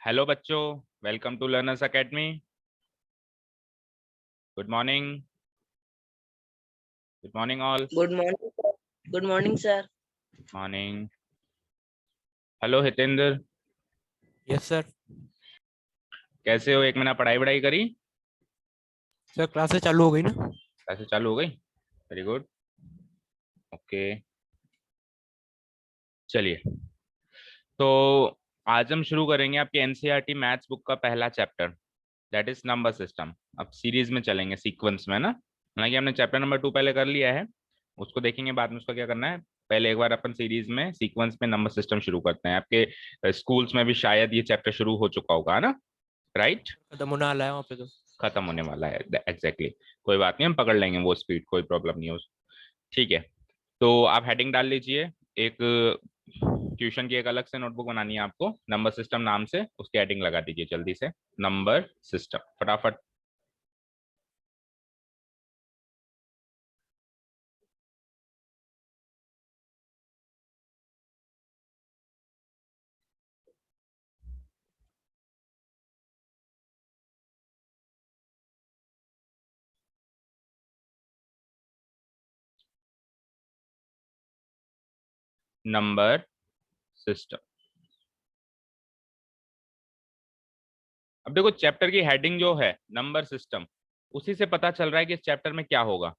Hello बच्चों, welcome to Learners Academy. Good morning. Good morning all. Good morning sir. Good morning sir. Morning. Hello Hitendra, yes sir. कैसे हो? एक महीना पढ़ाई वढ़ाई करी? सर क्लासेस चालू हो गई ना। कैसे चालू हो गई? Very good. ओके, चलिए। तो आज हम शुरू करेंगे आपके एनसीईआरटी मैथ्स बुक का पहला chapter, that is number system. अब सीरीज में चलेंगे, सीक्वेंस में ना। हालांकि हमने चैप्टर नंबर 2 पहले कर लिया है, उसको देखेंगे बाद में। उसका क्या करना है, पहले एक बार अपन सीरीज में सीक्वेंस में नंबर सिस्टम शुरू करते हैं। आपके स्कूल्स में भी शायद ये चैप्टर शुरू हो चुका होगा, है ना? राइट। खत्म होने वाला है वहाँ पे तो। खत्म होने वाला है, एग्जैक्टली। कोई बात नहीं, हम पकड़ लेंगे वो स्पीड, कोई प्रॉब्लम नहीं हो। ठीक है, तो आप हेडिंग डाल लीजिए। एक ट्यूशन की एक अलग से नोटबुक बनानी है आपको, नंबर सिस्टम नाम से, उसकी हेडिंग लगा दीजिए जल्दी से। नंबर सिस्टम, फटाफट। Number system. अब देखो, चैप्टर की हेडिंग जो है नंबर सिस्टम, उसी से पता चल रहा है कि इस चैप्टर में क्या होगा।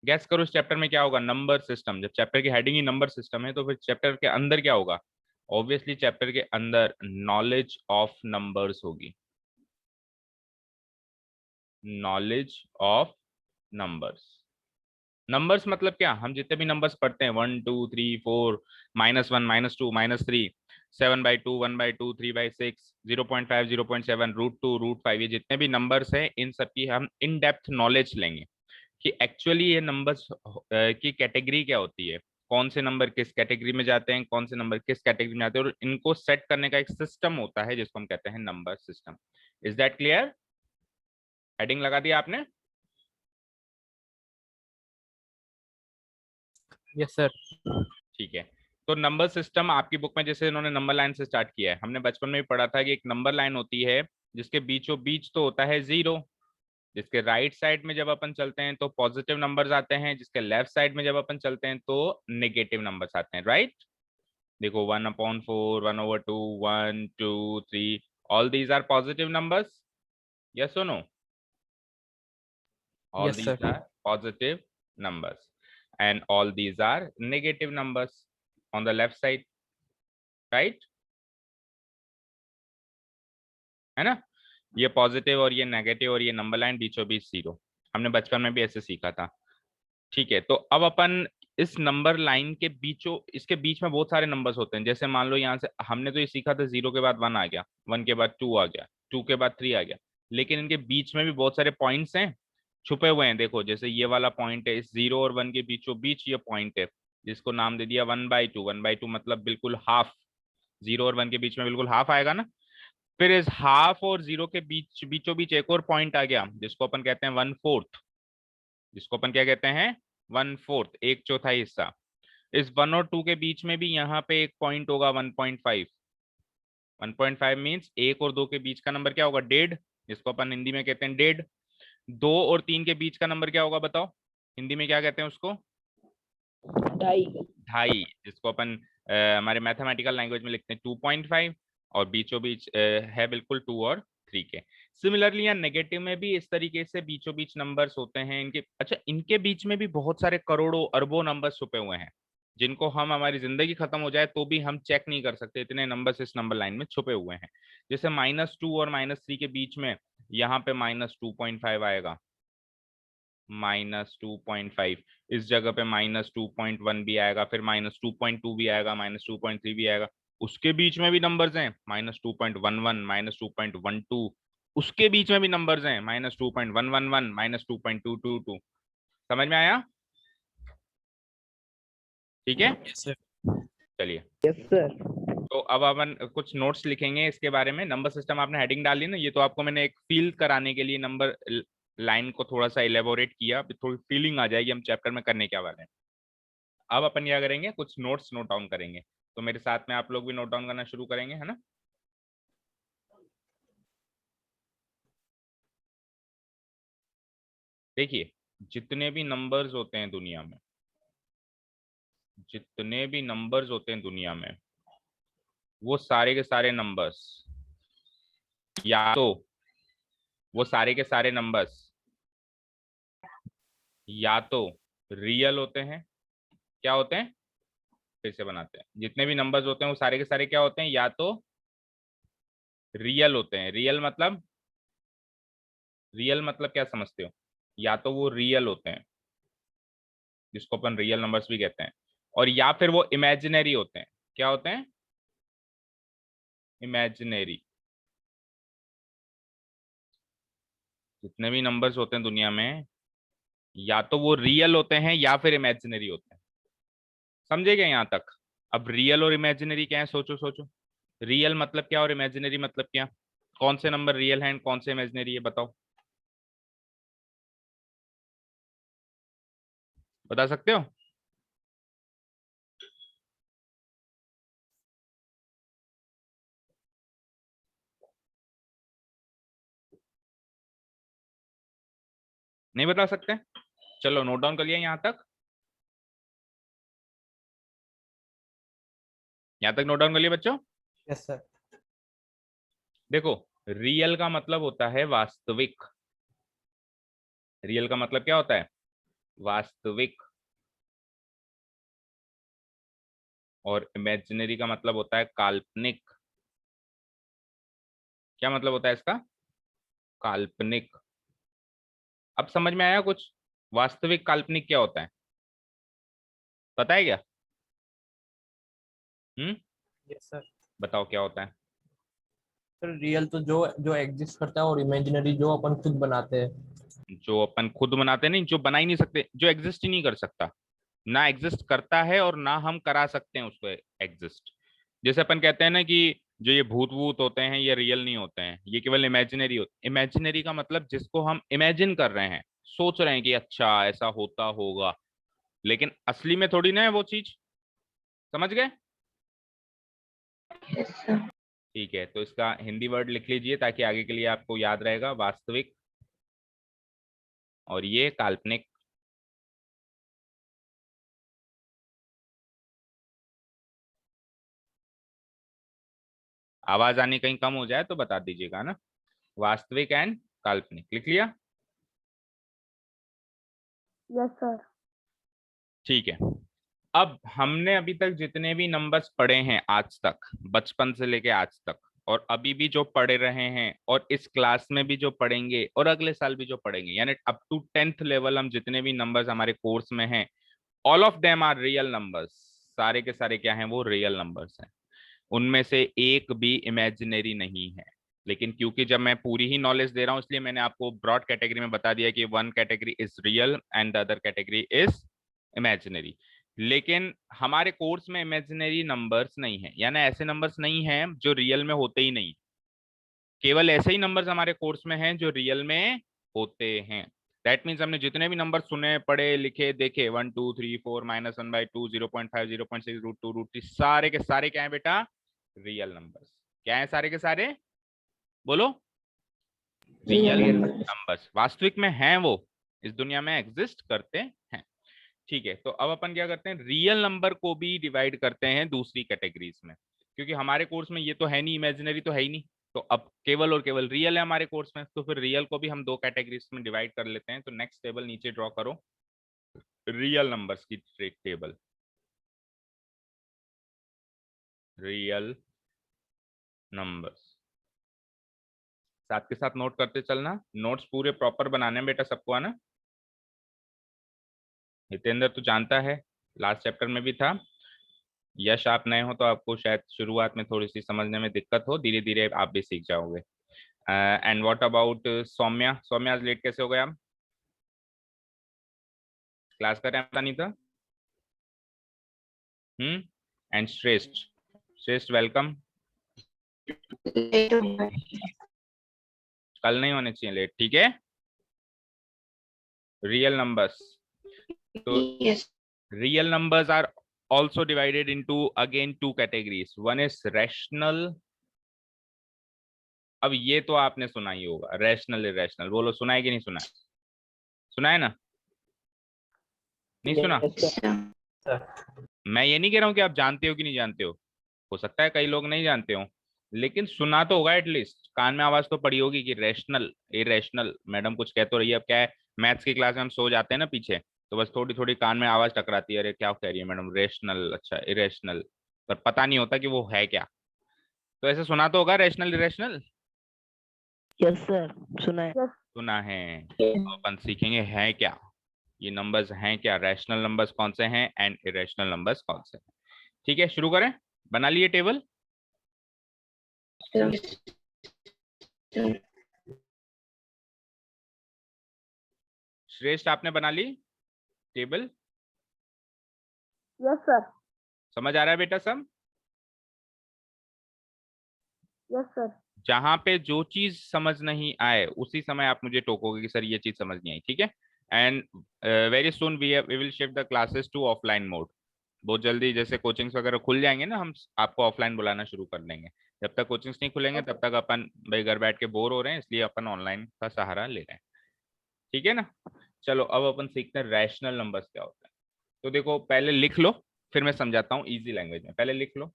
गैस करो, इस चैप्टर में क्या होगा? Number system. जब चैप्टर की हेडिंग ही नंबर सिस्टम है तो फिर चैप्टर के अंदर क्या होगा? ऑब्वियसली चैप्टर के अंदर नॉलेज ऑफ नंबर्स होगी। Knowledge of numbers. नंबर्स मतलब क्या? हम जितने भी नंबर्स पढ़ते हैं, 1 2 3 4, -1 -2 -3, 7/2 1/2 3/6, 0.5 0.7, √2 √5, ये जितने भी नंबर्स हैं इन सब की हम इन डेप्थ नॉलेज लेंगे कि एक्चुअली ये नंबर्स की कैटेगरी क्या होती है, कौन से नंबर किस कैटेगरी में जाते हैं, कौन से नंबर किस कैटेगरी में आते हैं, और इनको सेट करने का एक सिस्टम होता है जिसको हम कहते हैं number system. Is that clear? Heading लगा दिया आपने? Yes sir. ठीक है। तो नंबर सिस्टम आपकी बुक में जैसे इन्होंने नंबर लाइन से स्टार्ट किया है, हमने बचपन में भी पढ़ा था कि एक नंबर लाइन होती है जिसके बीचों बीच तो होता है जीरो, जिसके राइट साइड में जब अपन चलते हैं तो पॉजिटिव नंबर्स आते हैं, जिसके लेफ्ट साइड में जब अपन चलते हैं तो नेगेटिव नंबर्स आते हैं, राइट? देखो, 1/4, 1/2, 1 2 3, all these are positive numbers. Yes और no? all yes these sir. are positive numbers and all these are negative numbers on the left side, right? है ना? ये पॉजिटिव और ये नेगेटिव और ये नंबर लाइन बीचों बीच जीरो, हमने बचपन में भी ऐसे सीखा था। ठीक है, तो अब अपन इस नंबर लाइन के बीचों, इसके बीच में बहुत सारे नंबर्स होते हैं। जैसे मान लो यहाँ से हमने तो ये सीखा था, 0 के बाद 1 आ गया, 1 के बाद 2 आ गया, 2 के बाद 3 आ गया, लेकिन इनके बीच में भी बहुत सारे पॉइंट्स हैं, छुपे हुए हैं। देखो, जैसे ये वाला पॉइंट है, इस 0 और 1 के बीचों बीच ये पॉइंट है, जिसको नाम दे दिया 1/2। 1/2 मतलब बिल्कुल हाफ, 0 और 1 के बीच में बिल्कुल हाफ आएगा ना। फिर इस हाफ और 0 के बीच बीचों बीच एक और पॉइंट आ गया जिसको अपन कहते हैं 1/4। जिसको अपन क्या कहते हैं? 1/4, एक चौथाई हिस्सा। इस 1 और 2 के बीच में भी यहाँ पे एक पॉइंट होगा 1.5। 1.5 मीन्स 1 और 2 के बीच का नंबर क्या होगा? 1.5, जिसको अपन हिंदी में कहते हैं 1.5। 2 और 3 के बीच का नंबर क्या होगा बताओ? हिंदी में क्या कहते हैं उसको? 2.5। 2.5, जिसको अपन हमारे मैथमेटिकल लैंग्वेज में लिखते हैं 2.5। और बीचों बीच है बिल्कुल 2 और 3 के। सिमिलरली यहाँ नेगेटिव में भी इस तरीके से बीचों बीच नंबर्स होते हैं इनके। अच्छा, इनके बीच में भी बहुत सारे करोड़ों अरबों नंबर्स छुपे हुए हैं, जिनको हम, हमारी जिंदगी खत्म हो जाए तो भी हम चेक नहीं कर सकते, इतने नंबर्स इस नंबर लाइन में छुपे हुए हैं। जैसे -2 और -3 के बीच में यहाँ पे -2.5 आएगा, -2.5। इस जगह पे -2.1 भी आएगा, फिर -2.2 भी आएगा, -2.3 भी आएगा। उसके बीच में भी नंबर्स हैं, -2.11, -2.12। उसके बीच में भी नंबर्स हैं, -2.111, -2.222। समझ में आया? ठीक है, यस सर। चलिए। Yes sir. तो अब अपन कुछ नोट्स लिखेंगे इसके बारे में। नंबर सिस्टम आपने हेडिंग डाली ना, ये तो आपको मैंने एक फील कराने के लिए नंबर लाइन को थोड़ा सा इलेबोरेट किया, अभी थोड़ी फीलिंग आ जाएगी हम चैप्टर में करने क्या वाले हैं। अब अपन क्या करेंगे, कुछ नोट्स नोट डाउन करेंगे। तो मेरे साथ में आप लोग भी नोट डाउन करना शुरू करेंगे, है ना? देखिए जितने भी नंबर्स होते हैं दुनिया में, जितने भी नंबर्स होते हैं दुनिया में, वो सारे के सारे नंबर्स, या तो वो सारे के सारे नंबर्स या तो रियल होते हैं, क्या होते हैं, फिर से बनाते हैं, जितने भी नंबर्स होते हैं वो सारे के सारे क्या होते हैं, या तो रियल होते हैं। रियल मतलब क्या समझते हो, या तो वो रियल होते हैं, जिसको अपन रियल नंबर्स भी कहते हैं, और या फिर वो इमेजिनरी होते हैं। क्या होते हैं, इमेजिनरी। जितने भी नंबर्स होते हैं दुनिया में, या तो वो रियल होते हैं या फिर इमेजिनरी होते हैं। समझे क्या यहाँ तक? अब रियल और इमेजिनरी क्या है, सोचो सोचो। रियल मतलब क्या और इमेजिनरी मतलब क्या? कौन से नंबर रियल हैं, कौन से इमेजिनरी है, बताओ, बता सकते हो? नहीं बता सकते? चलो नोट डाउन कर लिया यहाँ तक, यहाँ तक नोट डाउन कर लिया बच्चों। Yes sir. देखो, रियल का मतलब होता है वास्तविक। रियल का मतलब क्या होता है, वास्तविक। और इमेजिनरी का मतलब होता है काल्पनिक। क्या मतलब होता है इसका, काल्पनिक। अब समझ में आया कुछ? वास्तविक काल्पनिक क्या होता है, पता है क्या? हम्म, यस सर। बताओ क्या होता है। सर रियल तो जो जो एग्जिस्ट करता है, और इमेजिनरी जो अपन खुद बनाते हैं। जो अपन खुद बनाते नहीं, जो बना ही नहीं सकते, जो एग्जिस्ट ही नहीं कर सकता, ना एग्जिस्ट करता है और ना हम करा सकते हैं उसको एग्जिस्ट। जैसे अपन कहते हैं ना कि जो ये भूत वूत होते हैं ये रियल नहीं होते हैं, ये केवल इमेजिनरी होते। इमेजिनरी का मतलब जिसको हम इमेजिन कर रहे हैं, सोच रहे हैं कि अच्छा ऐसा होता होगा, लेकिन असली में थोड़ी ना है वो चीज। समझ गए? Yes, sir. ठीक है, तो इसका हिंदी वर्ड लिख लीजिए ताकि आगे के लिए आपको याद रहेगा, वास्तविक और ये काल्पनिक। आवाज आनी कहीं कम हो जाए तो बता दीजिएगा ना। वास्तविक एंड काल्पनिक लिख लिया? Yes, sir. ठीक है। अब हमने अभी तक जितने भी नंबर्स पढ़े हैं आज तक, बचपन से लेके आज तक, और अभी भी जो पढ़ रहे हैं, और इस क्लास में भी जो पढ़ेंगे, और अगले साल भी जो पढ़ेंगे, यानी अप टू 10th लेवल हम जितने भी नंबर्स हमारे कोर्स में हैं, all of them are real numbers. सारे के सारे क्या हैं, वो रियल नंबर्स हैं। उनमें से एक भी इमेजिनरी नहीं है। लेकिन क्योंकि जब मैं पूरी ही नॉलेज दे रहा हूं, इसलिए मैंने आपको ब्रॉड कैटेगरी में बता दिया कि one category is real and the other category is imaginary. लेकिन हमारे कोर्स में इमेजिनरी नंबर्स नहीं है, यानी ऐसे नंबर्स नहीं हैं जो रियल में होते ही नहीं। केवल ऐसे ही नंबर्स हमारे कोर्स में हैं जो रियल में होते हैं। दैट मीन्स हमने जितने भी नंबर सुने, पढ़े, लिखे, देखे, 1 2 3 4 -1/2 0.5 0.6 √2 √3, सारे के सारे क्या है बेटा, रियल नंबर्स। क्या है सारे के सारे, बोलो? Real Real numbers. नंबर्स वास्तविक में हैं, वो इस दुनिया में एग्जिस्ट करते हैं। ठीक है, तो अब अपन क्या करते हैं, रियल नंबर को भी डिवाइड करते हैं दूसरी कैटेगरीज में, क्योंकि हमारे कोर्स में ये तो है नहीं, इमेजिनरी तो है ही नहीं। तो अब केवल और केवल रियल है हमारे कोर्स में, तो फिर रियल को भी हम दो कैटेगरीज में डिवाइड कर लेते हैं। तो नेक्स्ट टेबल नीचे ड्रॉ करो, रियल नंबर्स की टेबल, रियल नंबर्स। साथ के साथ नोट करते चलना, नोट्स पूरे प्रॉपर बनाने में बेटा सबको आना। हितेंद्र तो जानता है, लास्ट चैप्टर में भी था। यश आप नए हो तो आपको शायद शुरुआत में थोड़ी सी समझने में दिक्कत हो, धीरे धीरे आप भी सीख जाओगे। And what about Saumya? Saumya आज लेट कैसे हो गया? क्लास का टाइम पता नहीं था। एंड श्रेष्ठ, श्रेष्ठ वेलकम। Late हो गए. कल नहीं होने चाहिए लेट, ठीक है? रियल नंबर्स, तो Yes. real numbers are also divided into again two categories. One is rational. अब ये तो आपने सुना ही होगा, रैशनल इरेशनल, बोलो सुना है कि नहीं सुना है? सुना है ना? नहीं सुना? मैं ये नहीं कह रहा हूँ कि आप जानते हो कि नहीं जानते हो सकता है कई लोग नहीं जानते हो, लेकिन सुना तो होगा एटलीस्ट, कान में आवाज तो पड़ी होगी कि रैशनल इरेशनल, मैडम कुछ कह तो रही है। अब क्या है, मैथ्स की क्लास में हम सो जाते हैं ना पीछे, तो बस थोड़ी थोड़ी कान में आवाज टकराती है, अरे क्या कह रही है मैडम, रेशनल, अच्छा इरेशनल, पर पता नहीं होता कि वो है क्या। तो ऐसे सुना तो होगा रैशनल इरेशनल, यस सर, सुना है। सुना है। तो अपन सीखेंगे है क्या, ये नंबर्स हैं क्या, रैशनल नंबर्स कौन से हैं एंड इरेशनल नंबर्स कौन से हैं। ठीक है, शुरू करें। बना लिए टेबल? श्रेष्ठ आपने बना ली टेबल? Yes sir. समझ आ रहा है बेटा सब? Yes sir. जहां पे जो चीज समझ नहीं आए उसी समय आप मुझे टोकोगे कि सर ये चीज समझ नहीं आई, ठीक है? And very soon we will shift the classes to offline mode. बहुत जल्दी जैसे कोचिंग्स वगैरह खुल जाएंगे ना, हम आपको ऑफलाइन बुलाना शुरू कर देंगे। जब तक कोचिंग्स नहीं खुलेंगे तब तक अपन भाई घर बैठ के बोर हो रहे हैं, इसलिए अपन ऑनलाइन का सहारा ले रहे हैं, ठीक है ना? चलो अब अपन सीखते हैं रैशनल नंबर्स क्या होता है। तो देखो पहले लिख लो, फिर मैं समझाता हूँ इजी लैंग्वेज में। पहले लिख लो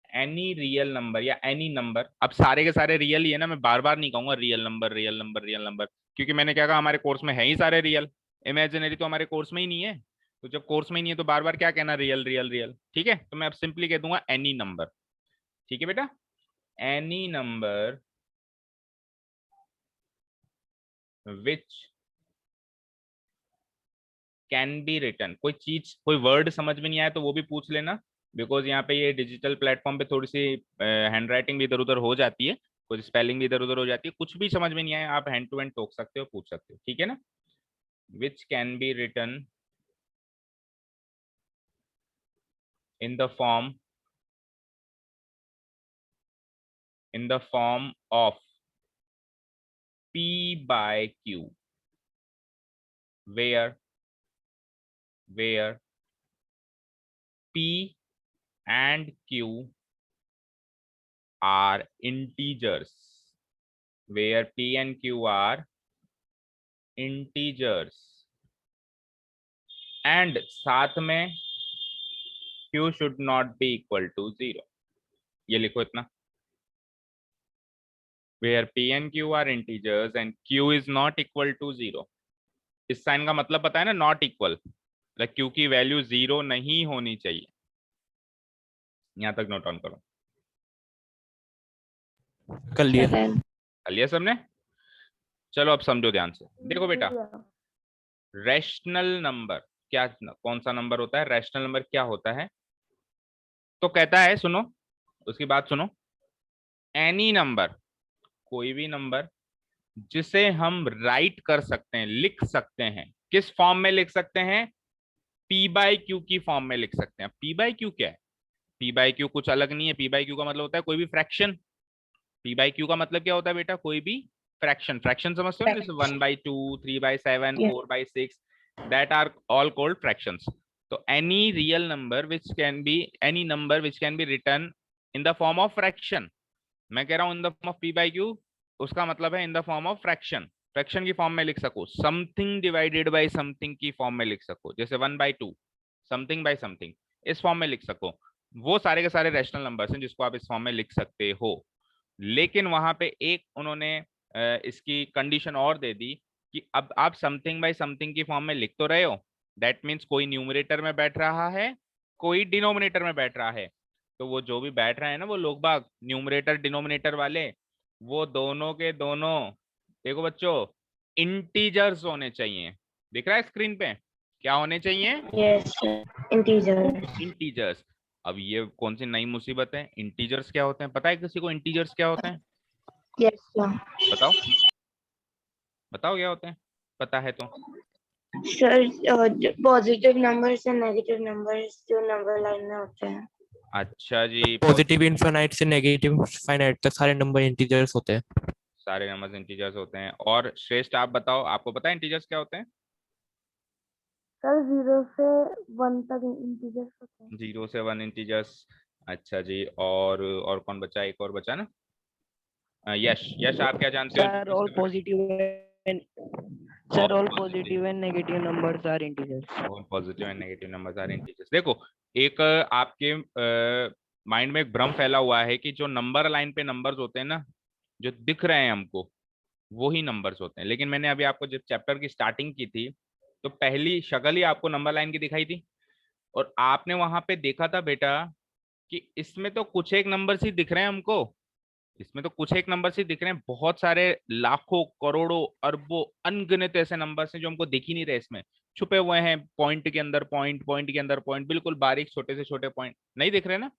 एनी रियल नंबर या एनी नंबर। अब सारे के सारे रियल ही है ना, मैं बार बार नहीं कहूंगा real number real number real number, क्योंकि मैंने क्या कहा, हमारे कोर्स में है ही सारे रियल, इमेजिनरी तो हमारे कोर्स में ही नहीं है। तो जब कोर्स में ही नहीं है तो बार बार क्या कहना, रियल रियल रियल, ठीक है? तो मैं अब सिंपली कह दूंगा एनी नंबर, ठीक है बेटा? Any number which can be written. कोई चीज कोई वर्ड समझ में नहीं आया तो वो भी पूछ लेना, बिकॉज यहाँ पे ये डिजिटल प्लेटफॉर्म पे थोड़ी सी हैंड राइटिंग भी इधर उधर हो जाती है, कुछ स्पेलिंग भी इधर उधर हो जाती है, कुछ भी समझ में नहीं आया आप हैंड टू हैंड टोक सकते हो, पूछ सकते हो, ठीक है ना? Which can be written in the form of P by Q, where P and Q are integers, where P and Q are integers, and साथ में Q should not be equal to 0। ये लिखो इतना, where P and Q are integers and Q is not equal to 0। इस sign का मतलब पता है ना, नॉट इक्वल, Q की वैल्यू 0 नहीं होनी चाहिए। यहां तक नोट ऑन करो। कर लिया। कर लिया सबने? चलो अब समझो ध्यान से, देखो बेटा रैशनल नंबर क्या, कौन सा नंबर होता है, रैशनल नंबर क्या होता है? तो कहता है, सुनो उसकी बात सुनो, एनी नंबर, कोई भी नंबर जिसे हम राइट कर सकते हैं, लिख सकते हैं, किस फॉर्म में लिख सकते हैं? पी बाई क्यू की फॉर्म में लिख सकते हैं। पी बाई क्यू क्या है? पी बाई क्यू कुछ अलग नहीं है, पी बाई क्यू का मतलब होता है कोई भी फ्रैक्शन। पी बाई क्यू का मतलब क्या होता है बेटा? कोई भी फ्रैक्शन। फ्रैक्शन समझते हो ना, जैसे 1/2, 3/7, 4/6, that are all called fractions। तो any real number which can be any number which can be written in the form of fraction, मैं कह रहा हूं in the form of p by q, उसका मतलब है in the form of fraction। Fraction की form में लिख सको, समथिंग डिवाइडेड बाय समथिंग की फॉर्म में लिख सको, जैसे 1/2 समथिंग बाय समथिंग, इस फॉर्म में लिख सको। वो सारे के सारे रैशनल नंबर्स हैं जिसको आप इस फॉर्म में लिख सकते हो। लेकिन वहां पे एक उन्होंने इसकी कंडीशन और दे दी कि अब आप समथिंग बाय समथिंग की फॉर्म में लिख तो रहे हो, दैट मीन्स कोई न्यूमरेटर में बैठ रहा है, कोई डिनोमिनेटर में बैठ रहा है। तो वो जो भी बैठ रहे हैं ना वो लोग बाग, न्यूमरेटर डिनोमिनेटर वाले, वो दोनों के दोनों, देखो बच्चों, इंटीजर्स होने चाहिए। दिख रहा है स्क्रीन पे? क्या होने चाहिए? Yes integer. इंटीजर्स। अब ये कौन सी नई मुसीबत है, इंटीजर्स क्या होते हैं? पता है किसी को इंटीजर्स क्या होते हैं? यस बताओ बताओ क्या होते हैं, पता है तो? Sir, positive numbers and negative numbers जो नंबर लाइन में होते हैं। अच्छा जी, पॉजिटिव इनफाइनाइट से नेगेटिव फाइनाइट तक सारे नंबर इंटीजर्स होते हैं। सारे नंबर्स इंटीजर्स होते हैं। और श्रेष्ठ आप बताओ, आपको पता है इंटीजर्स क्या होते हैं? सर 0 से 1 तक इंटीजर्स होते हैं। 0 से 1 इंटीजर्स। अच्छा जी, और कौन बचा? एक और बचा ना, यश। यश आप क्या जानते हो सर इंटीजर्स और के बारे में? Positive Sir, all positive and negative numbers are integers. All positive and negative numbers are integers. देखो एक आपके माइंड में एक भ्रम फैला हुआ है कि जो नंबर लाइन पे नंबर्स होते हैं ना, जो दिख रहे हैं हमको, वो ही नंबर्स होते हैं। लेकिन मैंने अभी आपको जब चैप्टर की स्टार्टिंग की थी तो पहली शक्ल ही आपको नंबर लाइन की दिखाई थी, और आपने वहां पे देखा था बेटा कि इसमें तो कुछ एक नंबर ही दिख रहे हैं हमको, इसमें तो कुछ एक नंबर ही दिख रहे हैं, बहुत सारे लाखों करोड़ों अरबों अनगिनत ऐसे नंबर्स हैं जो हमको दिख ही नहीं रहे, इसमें छुपे हुए हैं, पॉइंट के अंदर पॉइंट, पॉइंट के अंदर पॉइंट, बिल्कुल बारीक छोटे से छोटे पॉइंट नहीं दिख रहे ना।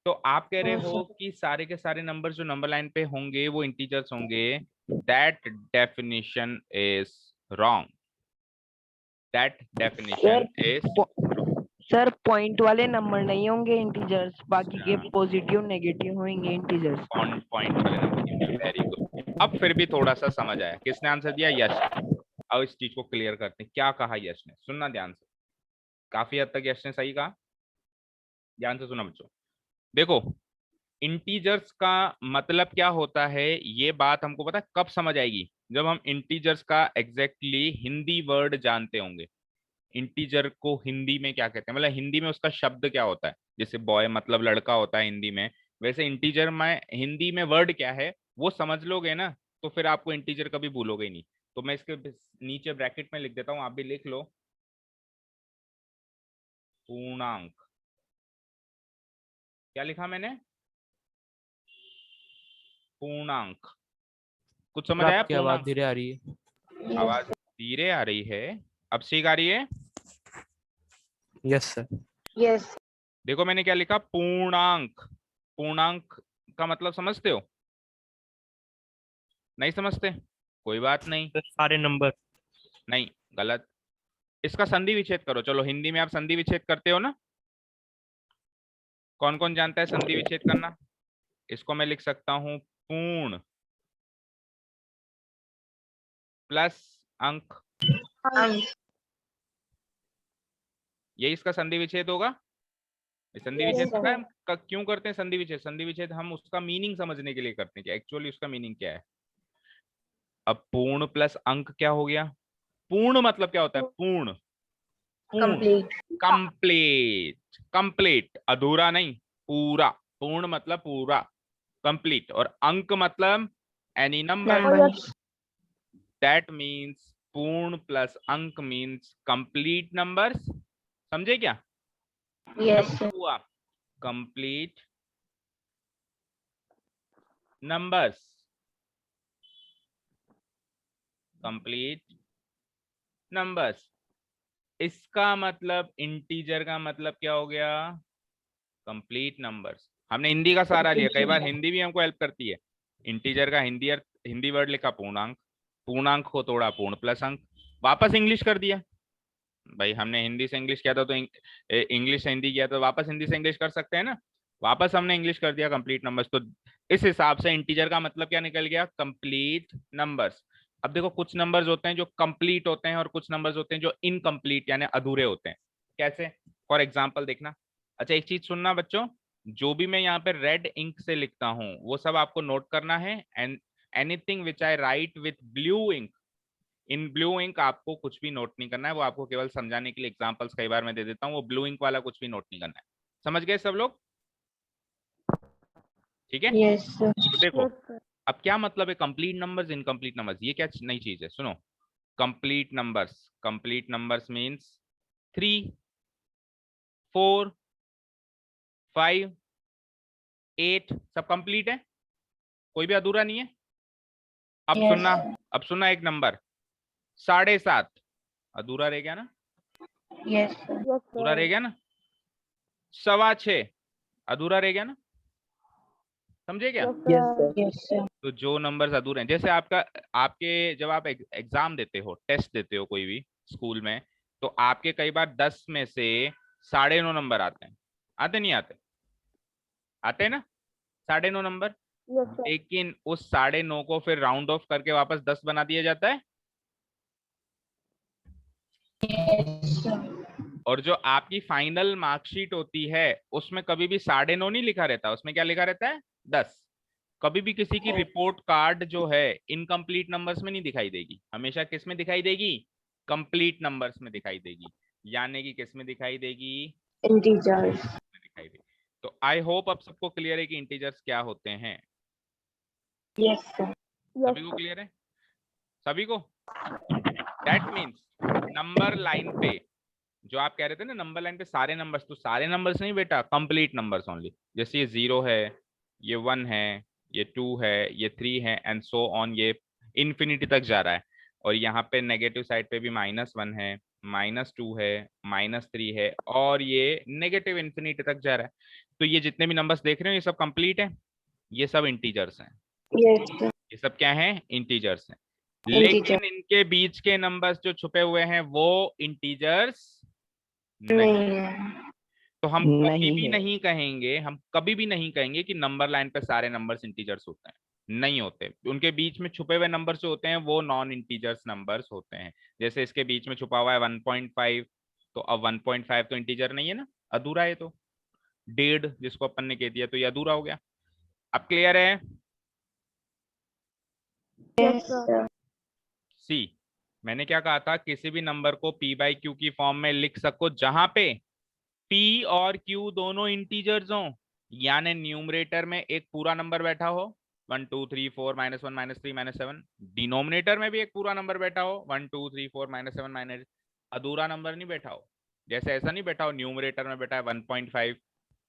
तो आप कह रहे हो कि सारे के सारे नंबर जो नंबर लाइन पे होंगे वो इंटीजर्स होंगे। That definition is wrong, that definition is sir point वाले नंबर नहीं होंगे इंटीजर्स, बाकी के पॉजिटिव नेगेटिव होंगे इंटीजर्स। पॉइंट वाले नंबर। वेरी गुड, अब फिर भी थोड़ा सा समझ आया। किसने आंसर दिया? यश। अब इस चीज को क्लियर करते हैं, क्या कहा यश ने, सुनना ध्यान से। काफी हद तक यश ने सही कहा, ध्यान से सुना बच्चों। देखो इंटीजर्स का मतलब क्या होता है, ये बात हमको पता है कब समझ आएगी, जब हम इंटीजर्स का एग्जैक्टली हिंदी वर्ड जानते होंगे। इंटीजर को हिंदी में क्या कहते हैं, मतलब हिंदी में उसका शब्द क्या होता है। जैसे बॉय मतलब लड़का होता है हिंदी में, वैसे इंटीजर में हिंदी में वर्ड क्या है वो समझ लोगे ना, तो फिर आपको इंटीजर कभी भूलोगे ही नहीं। तो मैं इसके नीचे ब्रैकेट में लिख देता हूं, आप भी लिख लो, पूर्णांक। क्या लिखा मैंने? पूर्णांक। कुछ समझ आया? आपकी आवाज पूर्णांक। धीरे आ रही है। आवाज धीरे आ रही है, अब ठीक आ रही है? Yes sir. यस देखो मैंने क्या लिखा, पूर्णांक। पूर्णांक का मतलब समझते हो? नहीं समझते? कोई बात नहीं, सारे नंबर। नहीं गलत। इसका संधि विच्छेद करो, चलो हिंदी में आप संधि विच्छेद करते हो ना, कौन कौन जानता है संधि विच्छेद करना? इसको मैं लिख सकता हूं पूर्ण प्लस अंक, यही इसका संधि विच्छेद होगा। संधि विच्छेद पता है हम क्यों करते हैं संधि विच्छेद? संधि विच्छेद हम उसका मीनिंग समझने के लिए करते हैं कि एक्चुअली उसका मीनिंग क्या है। अब पूर्ण प्लस अंक क्या हो गया? पूर्ण मतलब क्या होता है? पूर्ण, कंप्लीट। कंप्लीट, कंप्लीट, अधूरा नहीं, पूरा। पूर्ण मतलब पूरा, कंप्लीट। और अंक मतलब एनी नंबर, दैट मीन्स पूर्ण प्लस अंक मीन्स कंप्लीट नंबर्स। समझे क्या? यस हुआ कंप्लीट नंबर्स, कंप्लीट नंबर्स। इसका मतलब इंटीजर का मतलब क्या हो गया? Complete numbers. हमने हिंदी का सहारा लिया, कई बार हिंदी भी हमको हेल्प करती है। इंटीजर का हिंदी अर्थ, हिंदी वर्ड लिखा पूर्णांक, पूर्णांक को तोड़ा पूर्ण प्लस अंक, वापस इंग्लिश कर दिया। भाई हमने हिंदी से इंग्लिश किया था तो इंग्लिश से हिंदी किया तो वापस हिंदी से इंग्लिश कर सकते हैं ना, वापस हमने इंग्लिश कर दिया कंप्लीट नंबर्स। तो इस हिसाब से इंटीजर का मतलब क्या निकल गया? Complete numbers. अब देखो कुछ नंबर्स होते हैं जो कंप्लीट होते हैं और कुछ नंबर्स होते हैं जो इनकम्प्लीट यानी अधूरे होते हैं। कैसे? फॉर एग्जाम्पल देखना। अच्छा एक चीज सुनना बच्चों, जो भी मैं यहाँ पे रेड इंक से लिखता हूँ वो सब आपको नोट करना है, and anything which I write with blue ink, in blue ink आपको कुछ भी नोट नहीं करना है, वो आपको केवल समझाने के लिए एग्जांपल्स कई बार मैं दे देता हूँ, वो ब्लू इंक वाला कुछ भी नोट नहीं करना है। समझ गए सब लोग? ठीक है। यस तो देखो अब क्या मतलब है कंप्लीट नंबर्स, इनकम्प्लीट नंबर्स, ये क्या नई चीज है? सुनो, complete numbers, complete numbers means 3, 4, 5, 8 सब कंप्लीट है, कोई भी अधूरा नहीं है। अब Yes. सुनना, अब सुनना, एक नंबर 7.5 अधूरा रह गया ना, यस अधूरा रह गया ना। 6.25 अधूरा रह गया ना, समझे क्या? यस तो जो नंबर्स अधूरे हैं, जैसे आपका, आपके जब आप एग्जाम देते हो, टेस्ट देते हो कोई भी स्कूल में, तो आपके कई बार 10 में से 9.5 नंबर आते हैं, आते नहीं आते? आते हैं ना 9.5 नंबर। लेकिन उस 9.5 को फिर राउंड ऑफ करके वापस 10 बना दिया जाता है। और जो आपकी फाइनल मार्कशीट होती है उसमें कभी भी 9.5 नहीं लिखा रहता, उसमें क्या लिखा रहता है? 10। कभी भी किसी की रिपोर्ट कार्ड जो है इनकम्प्लीट नंबर्स में नहीं दिखाई देगी, हमेशा किस में दिखाई देगी? कंप्लीट नंबर्स में दिखाई देगी। यानी कि किस में दिखाई देगी? इंटीजर्स। में दिखाई देगी। तो आई होप अब सबको क्लियर है कि इंटीजर्स क्या होते हैं। Yes sir. सभी को क्लियर है? सभी को? दैट मीन्स नंबर लाइन पे जो आप कह रहे थे ना, नंबर लाइन पे सारे नंबर्स, तो सारे नंबर्स नहीं बेटा, कंप्लीट नंबर्स ओनली। जैसे ये 0 है, ये 1 है, ये 2 है, ये 3 है, एंड सो ऑन, ये इन्फिनिटी तक जा रहा है। और यहाँ पे नेगेटिव साइड पे भी -1 है, -2 है, -3 है, और ये नेगेटिव इन्फिनिटी तक जा रहा है। तो ये जितने भी नंबर्स देख रहे हो ये सब कंप्लीट है, ये सब इंटीजर्स हैं। Yes sir. ये सब क्या है? इंटीजर्स हैं। इंटीजर लेकिन इनके बीच के नंबर्स जो छुपे हुए हैं वो इंटीजर्स नहीं। नहीं है। तो हम कभी नहीं भी है। नहीं कहेंगे, हम कभी भी नहीं कहेंगे कि नंबर लाइन पे सारे नंबर्स इंटीजर्स होते हैं, नहीं होते। उनके बीच में छुपे हुए नंबर्स जो होते हैं वो नॉन इंटीजर्स नंबर्स होते हैं। जैसे इसके बीच में छुपा हुआ है 1.5, तो अब 1.5 तो इंटीजर नहीं है ना, अधूरा है। तो 1.5 जिसको अपन ने कह दिया तो ये अधूरा हो गया। अब क्लियर है? Yes sir. सी, मैंने क्या कहा था, किसी भी नंबर को p/q की फॉर्म में लिख सको जहां पे p और q दोनों इंटीजर्स हो, यानी न्यूमरेटर में एक पूरा नंबर बैठा हो 1 2 3 4 -1 -3 -7, डिनोमिनेटर में भी एक पूरा नंबर बैठा हो 1 2 3 4 -7 अधूरा नंबर नहीं बैठा हो। जैसे ऐसा नहीं बैठा हो न्यूमरेटर में बैठा है 1.5,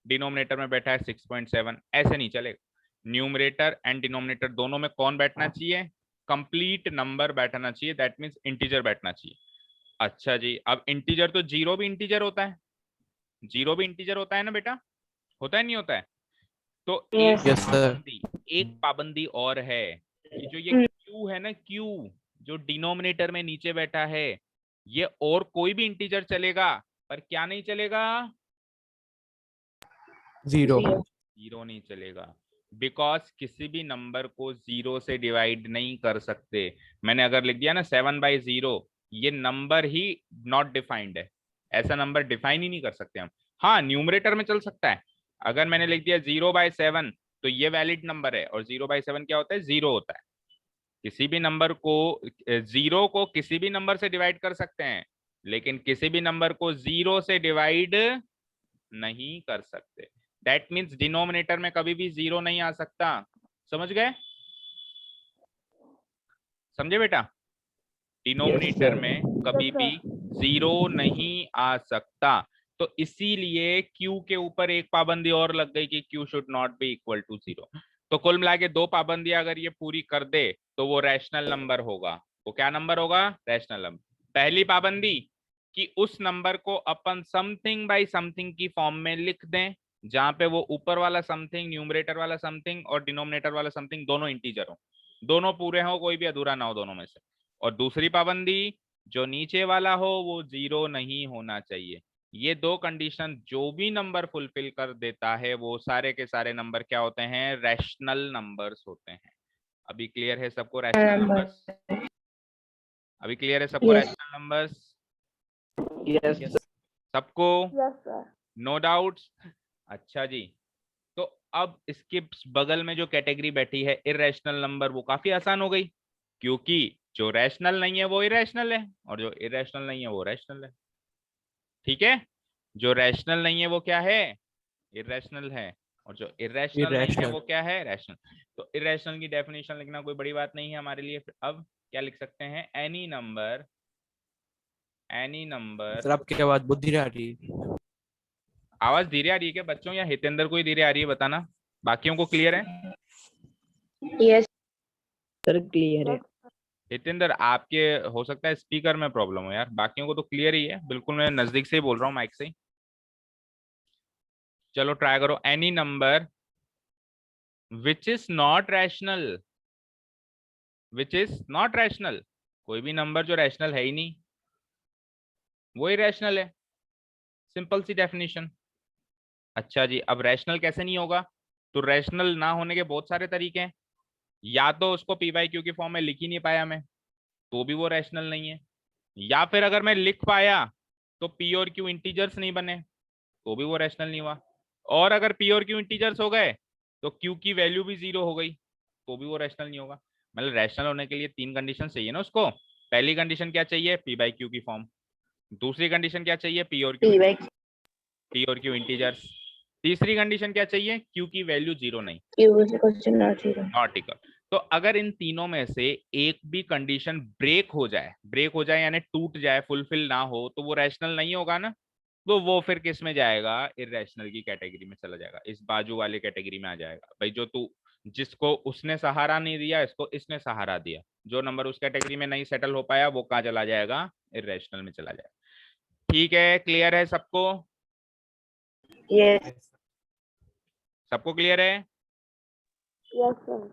डिनोमिनेटर में बैठा है 6.7, ऐसे नहीं चलेगा। न्यूमरेटर एंड डिनोमिनेटर दोनों में कौन बैठना चाहिए? कंप्लीट नंबर बैठना चाहिए, दैट मीन्स इंटीजर बैठना चाहिए। अच्छा जी, अब इंटीजर तो जीरो भी इंटीजर होता है, जीरो भी इंटीजर होता है ना बेटा, होता है नहीं होता है? तो एक यस सर। एक पाबंदी और है कि जो ये क्यू है ना, क्यू जो डिनोमिनेटर में नीचे बैठा है, ये और कोई भी इंटीजर चलेगा, पर क्या नहीं चलेगा? 0। जीरो नहीं चलेगा। बिकॉज किसी भी नंबर को जीरो से डिवाइड नहीं कर सकते। मैंने अगर लिख दिया ना 7/0, ये नंबर ही नॉट डिफाइंड है, ऐसा नंबर डिफाइन ही नहीं कर सकते हम। हाँ, न्यूमरेटर में चल सकता है। अगर मैंने लिख दिया 0/7 तो ये वैलिड नंबर है, और 0/7 क्या होता है? 0 होता है। किसी भी नंबर को, जीरो को किसी भी नंबर से डिवाइड कर सकते हैं, लेकिन किसी भी नंबर को जीरो से डिवाइड नहीं कर सकते। दैट मीन्स डिनोमिनेटर में कभी भी जीरो नहीं आ सकता। समझ गए? समझे बेटा? डिनोमिनेटर में कभी भी जीरो नहीं आ सकता। तो इसीलिए क्यू के ऊपर एक पाबंदी और लग गई कि Q should not be equal to 0। तो कुल मिला के 2 पाबंदियां अगर ये पूरी कर दे तो वो रैशनल नंबर होगा। वो क्या नंबर होगा? Rational number. पहली पाबंदी कि उस नंबर को अपन समथिंग बाय समथिंग की फॉर्म में लिख दें, जहां पे वो ऊपर वाला समथिंग, न्यूमरेटर वाला समथिंग और डिनोमिनेटर वाला समथिंग दोनों इंटीजर हो, दोनों पूरे हो, कोई भी अधूरा ना हो दोनों में से। और दूसरी पाबंदी, जो नीचे वाला हो वो जीरो नहीं होना चाहिए। ये 2 कंडीशन जो भी नंबर फुलफिल कर देता है वो सारे के सारे नंबर क्या होते हैं? रैशनल नंबर्स होते हैं। अभी क्लियर है सबको रैशनल नंबर्स? अभी क्लियर है सबको यस रैशनल नंबर्स? यस सबको? Yes sir. No doubts? अच्छा जी, तो अब इसके बगल में जो कैटेगरी बैठी है इरेशनल नंबर, वो काफी आसान हो गई, क्योंकि जो रैशनल नहीं है वो इरेशनल है, और जो इरेशनल नहीं है वो रैशनल है। ठीक है? जो रैशनल नहीं है वो क्या है? इरेशनल है, और जो इरेशनल नहीं है इरेशनल। वो क्या है? रैशनल। तो इरेशनल की डेफिनेशन लिखना कोई बड़ी बात नहीं है हमारे लिए। अब क्या लिख सकते हैं? एनी नंबर सर आपकी आवाज बहुत धीरे आ रही है। आवाज धीरे आ रही है क्या बच्चों, या हितेंद्र को ही धीरे आ रही है? बताना, बाकियों को क्लियर है? यस सर क्लियर है। हितेंद्र, आपके हो सकता है स्पीकर में प्रॉब्लम हो यार, बाकियों को तो क्लियर ही है बिल्कुल। मैं नजदीक से ही बोल रहा हूँ माइक से ही। चलो ट्राई करो। Any number which is not rational, which is not rational, कोई भी नंबर जो रैशनल है ही नहीं वो ही रैशनल है। सिंपल सी डेफिनेशन। अच्छा जी, अब रैशनल कैसे नहीं होगा? तो रैशनल ना होने के बहुत सारे तरीके हैं। या तो उसको p/q की फॉर्म में लिख ही नहीं पाया मैं, तो भी वो रैशनल नहीं है। या फिर अगर मैं लिख पाया तो p और q इंटीजर्स नहीं बने, तो भी वो रैशनल नहीं हुआ। और अगर p और q इंटीजर्स हो गए तो क्यू की वैल्यू भी 0 हो गई तो भी वो रैशनल नहीं होगा। मतलब रैशनल होने के लिए 3 कंडीशन चाहिए ना उसको। पहली कंडीशन क्या चाहिए, पी बाई क्यू की फॉर्म। दूसरी कंडीशन क्या चाहिए, पी और क्यू इंटीजर्स। तीसरी कंडीशन क्या चाहिए, क्यू की वैल्यू 0 नहीं, नॉट इक्वल। तो अगर इन तीनों में से एक भी कंडीशन ब्रेक हो जाए यानी टूट जाए, फुलफिल ना हो, तो वो रैशनल नहीं होगा ना। तो वो फिर किस में जाएगा, इररेशनल की कैटेगरी में चला जाएगा, इस बाजू वाले कैटेगरी में आ जाएगा। भाई जो तू, जिसको उसने सहारा नहीं दिया, इसको इसने सहारा दिया, जो नंबर उस कैटेगरी में नहीं सेटल हो पाया वो कहाँ चला जाएगा, इररेशनल में चला जाएगा। ठीक है, क्लियर है सबको? यस सबको क्लियर है? Yes sir.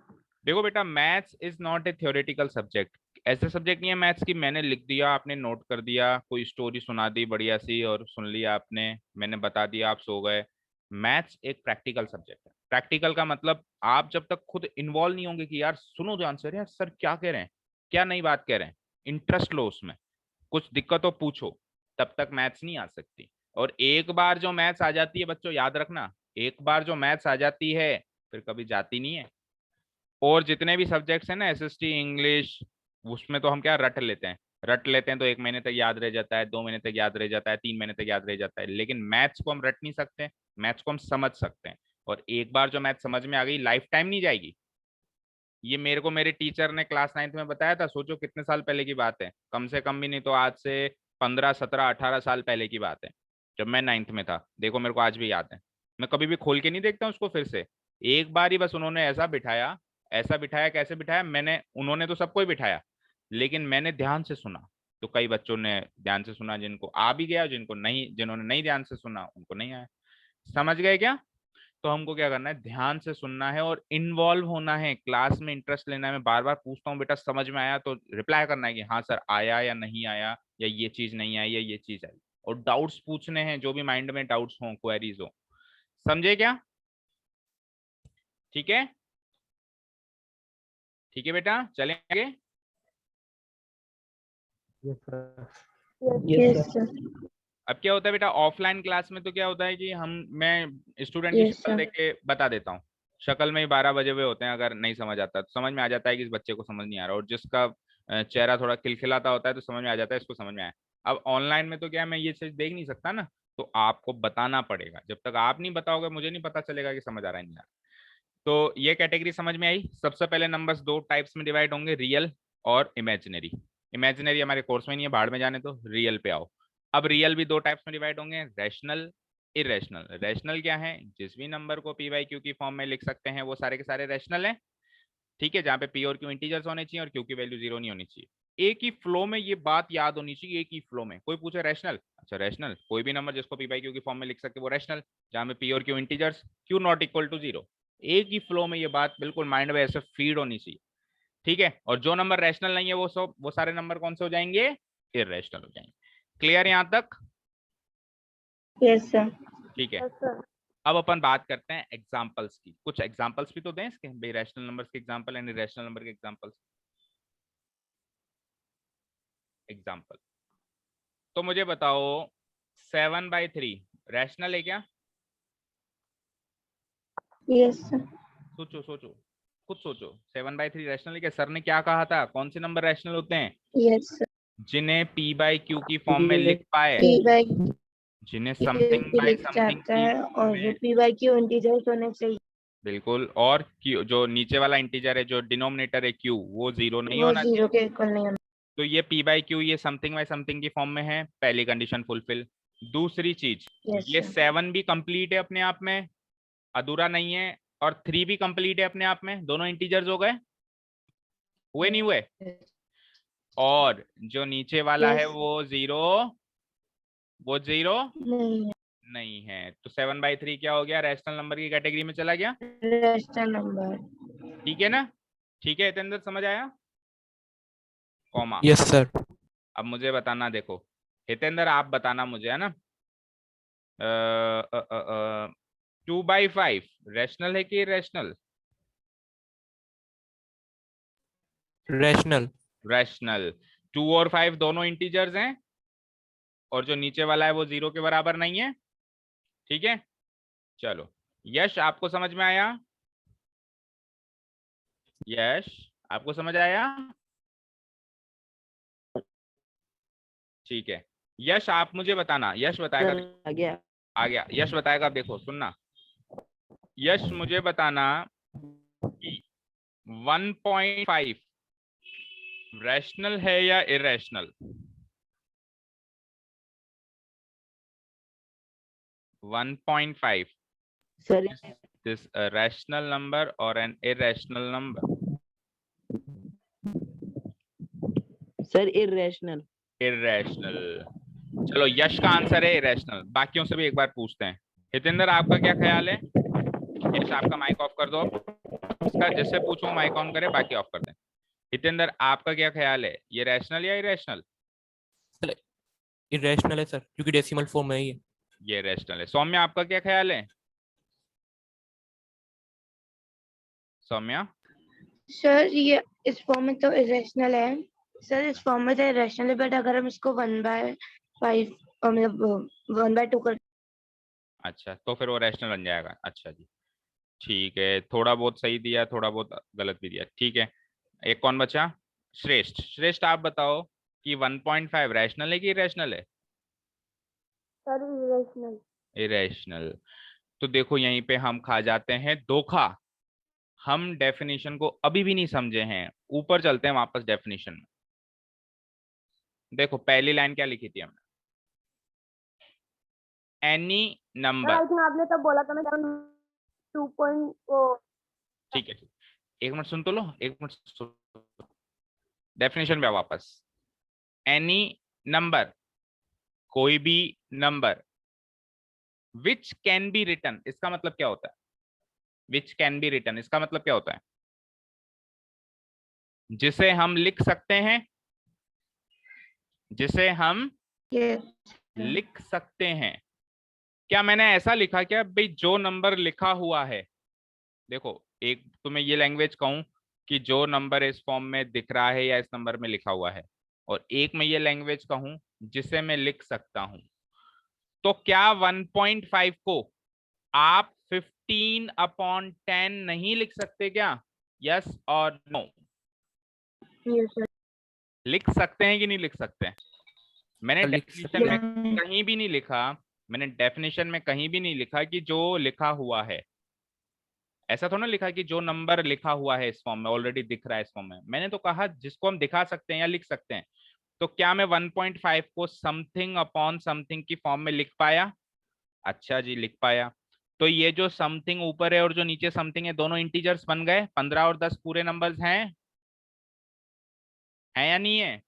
देखो बेटा, maths is not a theoretical subject. ऐसे सब्जेक्ट नहीं है मैथ्स की मैंने लिख दिया, आपने नोट कर दिया, कोई स्टोरी सुना दी बढ़िया सी और सुन लिया आपने, मैंने बता दिया, आप सो गए। मैथ्स एक प्रैक्टिकल सब्जेक्ट है। प्रैक्टिकल का मतलब आप जब तक खुद इन्वॉल्व नहीं होंगे कि यार सुनो ध्यान से, यार सर क्या कह रहे हैं, क्या नई बात कह रहे हैं, इंटरेस्ट लो उसमें, कुछ दिक्कत हो पूछो, तब तक मैथ्स नहीं आ सकती। और एक बार जो मैथ्स आ जाती है बच्चों, याद रखना, एक बार जो मैथ्स आ जाती है फिर कभी जाती नहीं है। और जितने भी सब्जेक्ट्स हैं ना, एसएसटी, इंग्लिश, उसमें तो हम क्या रट लेते हैं तो 1 महीने तक याद रह जाता है, 2 महीने तक याद रह जाता है, 3 महीने तक याद रह जाता है। लेकिन मैथ्स को हम रट नहीं सकते, मैथ्स को हम समझ सकते हैं। और एक बार जो मैथ्स समझ में आ गई, लाइफ टाइम नहीं जाएगी। ये मेरे को मेरे टीचर ने क्लास 9th में बताया था, सोचो कितने साल पहले की बात है, कम से कम भी नहीं तो आज से 15, 17, 18 साल पहले की बात है, जब मैं 9th में था। देखो मेरे को आज भी याद है, मैं कभी भी खोल के नहीं देखता उसको फिर से। एक बार ही बस उन्होंने ऐसा बिठाया, कैसे बिठाया मैंने, उन्होंने तो सबको ही बिठाया, लेकिन मैंने ध्यान से सुना। तो कई बच्चों ने ध्यान से सुना, जिनको आ भी गया, जिन्होंने नहीं ध्यान से सुना उनको नहीं आया। समझ गए क्या? तो हमको क्या करना है, ध्यान से सुनना है और इन्वॉल्व होना है, क्लास में इंटरेस्ट लेना है। मैं बार बार पूछता हूँ बेटा समझ में आया, तो रिप्लाई करना है कि हाँ सर आया या नहीं आया, या ये चीज नहीं आई या ये चीज आई। और डाउट्स पूछने हैं, जो भी माइंड में डाउट्स हो, क्वेरीज हो। समझे क्या? ठीक है, ठीक है बेटा, चलेंगे। Yes sir. Yes sir. अब क्या होता है बेटा, ऑफलाइन क्लास में तो क्या होता है कि मैं स्टूडेंट की Yes, शक्ल sir. देख के बता देता हूँ, शक्ल में ही 12 बजे हुए होते हैं। अगर नहीं समझ आता तो समझ में आ जाता है कि इस बच्चे को समझ नहीं आ रहा, और जिसका चेहरा थोड़ा खिलखिलाता होता है तो समझ में आ जाता है इसको समझ में आया। अब ऑनलाइन में तो क्या है, मैं ये चीज देख नहीं सकता ना, तो आपको बताना पड़ेगा। जब तक आप नहीं बताओगे मुझे नहीं पता चलेगा कि समझ आ रहा है नहीं आ रहा। तो ये कैटेगरी समझ में आई। सबसे पहले नंबर्स 2 टाइप्स में डिवाइड होंगे, रियल और इमेजिनरी। इमेजिनरी हमारे कोर्स में नहीं है, भाड़ में जाने, तो रियल पे आओ। अब रियल भी 2 टाइप्स में डिवाइड होंगे, रैशनल, इरेशनल। रैशनल क्या है, जिस भी नंबर को पी बाई क्यू की फॉर्म में लिख सकते हैं वो सारे के सारे रैशनल हैं। ठीक है, जहाँ पे पी और क्यू इंटीजर्स होने चाहिए और क्यू की वैल्यू 0 नहीं होनी चाहिए। एक ही फ्लो में ये बात याद होनी चाहिए, एक ही फ्लो में। कोई पूछे रैशनल, अच्छा रैशनल कोई भी नंबर जिसको पी बाई क्यू की फॉर्म में लिख सकते वो रैशनल, जहाँ पे पी और Q integers, Q not equal to 0। एक ही फ्लो में ये बात बिल्कुल माइंड में ऐसे फीड होनी चाहिए। ठीक है, और जो नंबर रैशनल नहीं है वो सारे नंबर कौन से हो जाएंगे, इररेशनल हो जाएंगे। क्लियर यहां तक? Yes, sir. ठीक है, Yes, sir. अब अपन बात करते हैं एग्जांपल्स की। कुछ एग्जांपल्स भी तो दें इसके, भाई रैशनल नंबर्स के एग्जांपल एंड इररेशनल नंबर के एग्जांपल्स। एग्जांपल तो मुझे बताओ, 7/3 रैशनल है क्या? Yes, sir. सोचो सोचो, खुद सोचो, 7/3 रैशनल है क्या? सर ने क्या कहा था, कौन से नंबर रैशनल होते हैं? Yes, sir. जिन्हें पी बाई क्यू की फॉर्म में लिख पाए, P by जिन्हें Q समथिंग भी बाय लिख समथिंग जाता की है फॉर्म और में, P by Q इंटीजर्स होने चाहिए, बिल्कुल। और Q, जो नीचे वाला इंटीजर है, जो डिनोमिनेटर है Q, वो 0 नहीं वो होना 0 चाहिए। के इक्वल नहीं होना। तो ये P बाई Q ये समथिंग बाय समथिंग की फॉर्म में है, पहली कंडीशन फुलफिल। दूसरी चीज, Yes, ये sir. 7 भी कंप्लीट है अपने आप में, अधूरा नहीं है, और 3 भी कंप्लीट है अपने आप में, दोनों इंटीजर्स हो गए, हुए नहीं हुए? और जो नीचे वाला है Yes. वो जीरो नहीं नहीं है। तो 7/3 क्या हो गया, रैशनल नंबर की कैटेगरी में चला गया। Rational number. ठीक है ना? ठीक है हितेंद्र, समझ आया? कॉमा। Yes sir. अब मुझे बताना, देखो हितेंद्र आप बताना मुझे, है ना, 2/5 रैशनल है कि इररेशनल? रैशनल। रैशनल। 2 और 5 दोनों इंटीजर्स हैं, और जो नीचे वाला है वो 0 के बराबर नहीं है। ठीक है, चलो यश आपको समझ में आया? यश आपको समझ आया? ठीक है, यश आप मुझे बताना, यश बताएगा, आ गया। आ गया, यश बताएगा। अब देखो सुनना, यश मुझे बताना कि 1.5 रैशनल है या irrational? 1.5 sir is this a rational number or an irrational number? Sir irrational. Irrational. चलो यश का आंसर है इरेशनल। बाकियों से भी एक बार पूछते हैं। हितेंद्र आपका क्या ख्याल है? यश आपका माइक ऑफ कर दो। इसका जिससे पूछूं माइक ऑन करे, बाकी ऑफ कर दें। हितेंद्र आपका क्या ख्याल है, ये रैशनल या इरेशनल? इरेशनल है सर, क्योंकि डेसिमल फॉर्म है ये रैशनल है। सौम्या आपका क्या ख्याल है? सौम्या? सर ये इस फॉर्म में तो इरेशनल है सर, इस फॉर्म में तो इरेशनल है, बट अगर हम इसको 1/5 मतलब 1/2 कर। अच्छा, तो फिर वो रैशनल बन जाएगा। अच्छा जी, ठीक है, थोड़ा बहुत सही दिया, थोड़ा बहुत गलत भी दिया। ठीक है, एक कौन बचा? श्रेष्ठ। श्रेष्ठ आप बताओ कि 1.5 रैशनल है कि इरेशनल है? Sir irrational. इरेशनल। तो देखो यहीं पे हम खा जाते हैं धोखा। हम डेफिनेशन को अभी भी नहीं समझे हैं। ऊपर चलते हैं वापस डेफिनेशन में। देखो पहली लाइन क्या लिखी थी हमने? Any number. आपने तब बोला था मैं 2.4। ठीक है, एक मिनट सुन तो लो, एक मिनट। डेफिनेशन पे आओ वापस। एनी नंबर, कोई भी number, which can be written, इसका मतलब क्या होता है? विच कैन बी रिटन इसका मतलब क्या होता है? जिसे हम लिख सकते हैं, जिसे हम ये लिख सकते हैं। क्या मैंने ऐसा लिखा क्या भाई जो नंबर लिखा हुआ है? देखो, एक तुम्हें ये लैंग्वेज कहूं कि जो नंबर इस फॉर्म में दिख रहा है या इस नंबर में लिखा हुआ है, और एक मैं ये लैंग्वेज कहूं जिसे मैं लिख सकता हूं, तो क्या 1.5 को आप 15/10 नहीं लिख सकते क्या? यस और नो? सर। लिख सकते हैं कि नहीं लिख सकते हैं? मैंने लिख डेफिनेशन में सकते कहीं भी नहीं लिखा, मैंने डेफिनेशन में कहीं भी नहीं लिखा कि जो लिखा हुआ है। ऐसा थोड़ा ना लिखा कि जो नंबर लिखा हुआ है इस फॉर्म में, ऑलरेडी दिख रहा है इस फॉर्म में। मैंने तो कहा जिसको हम दिखा सकते हैं या लिख सकते हैं। तो क्या मैं 1.5 को समथिंग अपॉन समथिंग की फॉर्म में लिख पाया? अच्छा जी, लिख पाया। तो ये जो समथिंग ऊपर है और जो नीचे समथिंग है, दोनों इंटीजर्स बन गए। 15 और 10 पूरे नंबर्स हैं या नहीं है?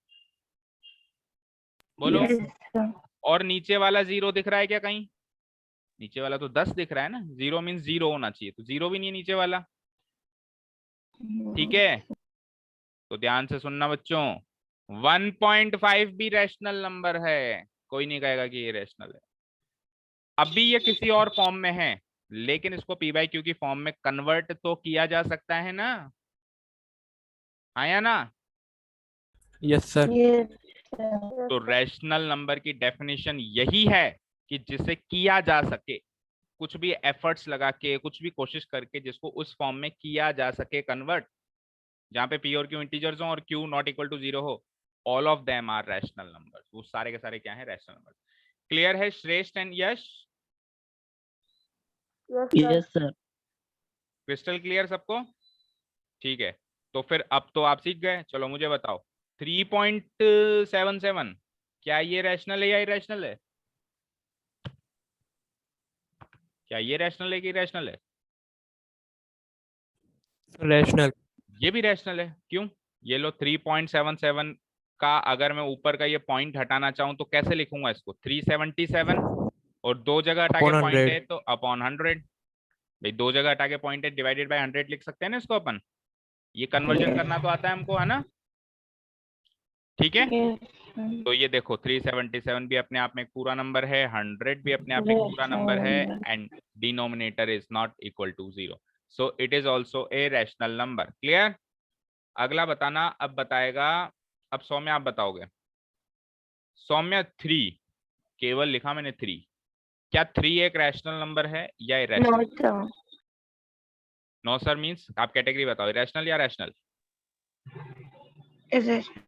बोलो। Yes, sir. और नीचे वाला 0 दिख रहा है क्या कहीं? नीचे वाला तो 10 दिख रहा है ना। 0 मीन्स 0 होना चाहिए, तो 0 भी नहीं है नीचे वाला। ठीक है, तो ध्यान से सुनना बच्चों। 1.5 भी रैशनल नंबर है, कोई नहीं कहेगा कि ये रैशनल है। अभी ये किसी और फॉर्म में है, लेकिन इसको पी बाई क्यू की फॉर्म में कन्वर्ट तो किया जा सकता है ना? हाँ या ना? Yes sir. Yes, तो रैशनल नंबर की डेफिनेशन यही है कि जिसे किया जा सके, कुछ भी एफर्ट्स लगा के, कुछ भी कोशिश करके, जिसको उस फॉर्म में किया जा सके कन्वर्ट, जहां पे पी और क्यू इंटीजर्स हो और क्यू नॉट इक्वल टू 0 हो। All of them are rational numbers. वो सारे के सारे क्या है? Rational numbers. क्लियर है श्रेष्ठ and Yash? Yes sir. Crystal clear सबको? ठीक है, तो फिर अब तो आप सीख गए। चलो मुझे बताओ, 3.77 क्या ये रैशनल है या इरेशनल है? क्या ये रैशनल है कि इरेशनल है? रैशनल। ये भी रैशनल है। क्यों? ये लो 3.77 का अगर मैं ऊपर का ये पॉइंट हटाना चाहूं तो कैसे लिखूंगा इसको? 377, और दो जगह हटा के अपॉन पॉइंट है 100। तो अपॉन 100। भाई दो जगह हटा के पॉइंट है, डिवाइडेड बाय 100 लिख सकते हैं ना इसको अपन। ये कन्वर्जन करना तो आता है हमको, है ना? ठीक है, yes, तो ये देखो 377 भी अपने आप में एक पूरा नंबर है, 100 भी अपने आप में एक पूरा नंबर है, and denominator is not equal to 0, so it is also a rational number. Clear? अगला बताना, अब बताएगा, अब सौम्या आप बताओगे। सौम्या 3, केवल लिखा मैंने 3। क्या 3 एक रैशनल नंबर है या irrational? not sir. No sir means आप कैटेगरी बताओ, इरेशनल या रैशनल? irrational.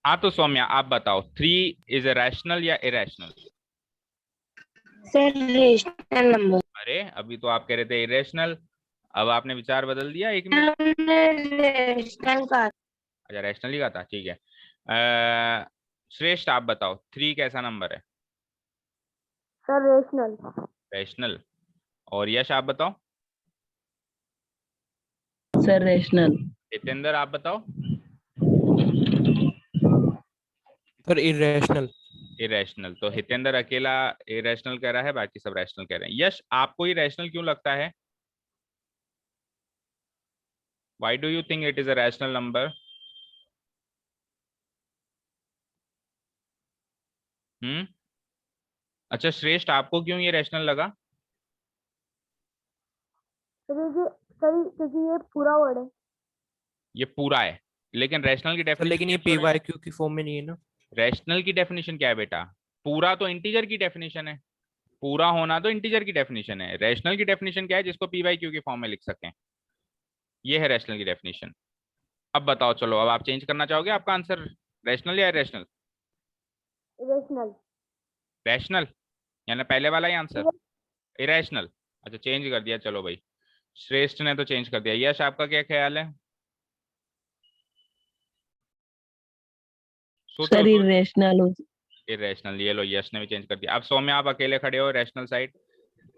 हाँ तो सौम्या आप बताओ, 3 इज रैशनल या इरेशनल? Sir rational number. अरे अभी तो आप कह रहे थे इरेशनल, अब आपने विचार बदल दिया 1 में। हमने रेशनल का। अच्छा रैशनल ही का था, ठीक है। श्रेष्ठ आप बताओ, 3 कैसा नंबर है? Sir rational. रैशनल। और यश आप बताओ। Sir rational. जितेंद्र आप बताओ। Sir irrational. इरेशनल। तो हितेंद्र अकेला इरेशनल कह रहा है, बाकी सब रैशनल कह रहे हैं। यश आपको ही रैशनल क्यों लगता है? Why do you think it is a rational number? अच्छा श्रेष्ठ आपको क्यों ये रैशनल लगा? क्योंकि ये पूरा वर्ड है। ये पूरा है, लेकिन रैशनल की सर डेफिनेशन लेकिन ये पी वाई क्यू की फॉर्म में नहीं है ना। रैशनल की डेफिनेशन क्या है बेटा? पूरा तो इंटीजर की डेफिनेशन है, पूरा होना तो इंटीजर की डेफिनेशन है। रैशनल की डेफिनेशन क्या है, जिसको पी वाई क्यू के फॉर्म में लिख सकें, ये है रैशनल की डेफिनेशन। अब बताओ, चलो अब आप चेंज करना चाहोगे आपका आंसर, रैशनल या इरेशनल? रेशनल। रैशनल यानी पहले वाला ही आंसर, इरेशनल। अच्छा चेंज कर दिया, चलो भाई श्रेष्ठ ने तो चेंज कर दिया। यश आपका क्या ख्याल है? सोचो। Sir irrational. इरेशनल, ये लो यश ने भी चेंज कर दिया। अब सौम्या आप अकेले खड़े हो रैशनल साइड,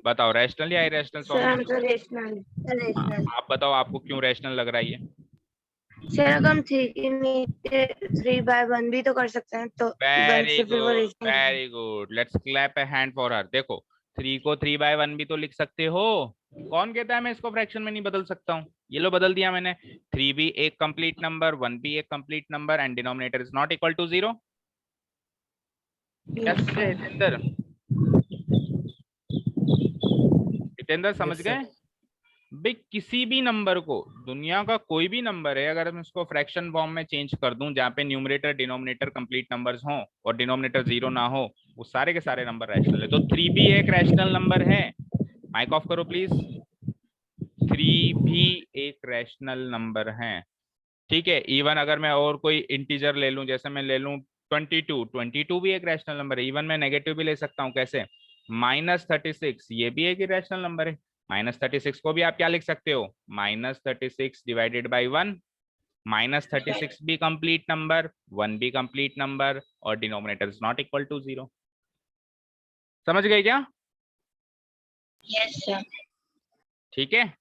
बताओ रैशनल या irrational sir Saumya? Answer rational. Rational. आप बताओ आपको क्यों रैशनल लग रहा है ये? सर अगर हम 3/1 भी तो कर सकते हैं, तो 1 वेरी से फिर वो good, rational. Very good, let's clap A hand for her. देखो 3 को 3/1 भी तो लिख सकते हो। कौन कहता है मैं इसको फ्रैक्शन में नहीं बदल सकता हूँ? ये लो बदल दिया मैंने। 3 भी एक कंप्लीट नंबर, 1 भी एक complete number, and denominator is not equal to 0। Yes Hitendra, Hitendra समझ यस गए? सर। भाई किसी भी नंबर को, दुनिया का कोई भी नंबर है, अगर मैं उसको फ्रैक्शन फॉर्म में चेंज कर दूं जहाँ पे न्यूमरेटर डिनोमिनेटर कंप्लीट नंबर्स हों और डिनोमिनेटर 0 ना हो, वो सारे के सारे नंबर रैशनल है। तो 3 भी एक रैशनल नंबर है। माइक ऑफ करो प्लीज। 3 भी एक रैशनल नंबर है, ठीक है। इवन अगर मैं और कोई इंटीजर ले लूं, जैसे मैं ले लूं 22, 22 भी एक रैशनल नंबर है। इवन मैं नेगेटिव भी ले सकता हूं, कैसे? -36, ये भी एक इरेशनल नंबर है। -36 को भी आप क्या लिख सकते हो? -36 डिवाइडेड बाई 1। -36 भी कंप्लीट नंबर, 1 भी कंप्लीट नंबर, और denominator is not equal to 0। समझ गए क्या? Yes sir. ठीक है।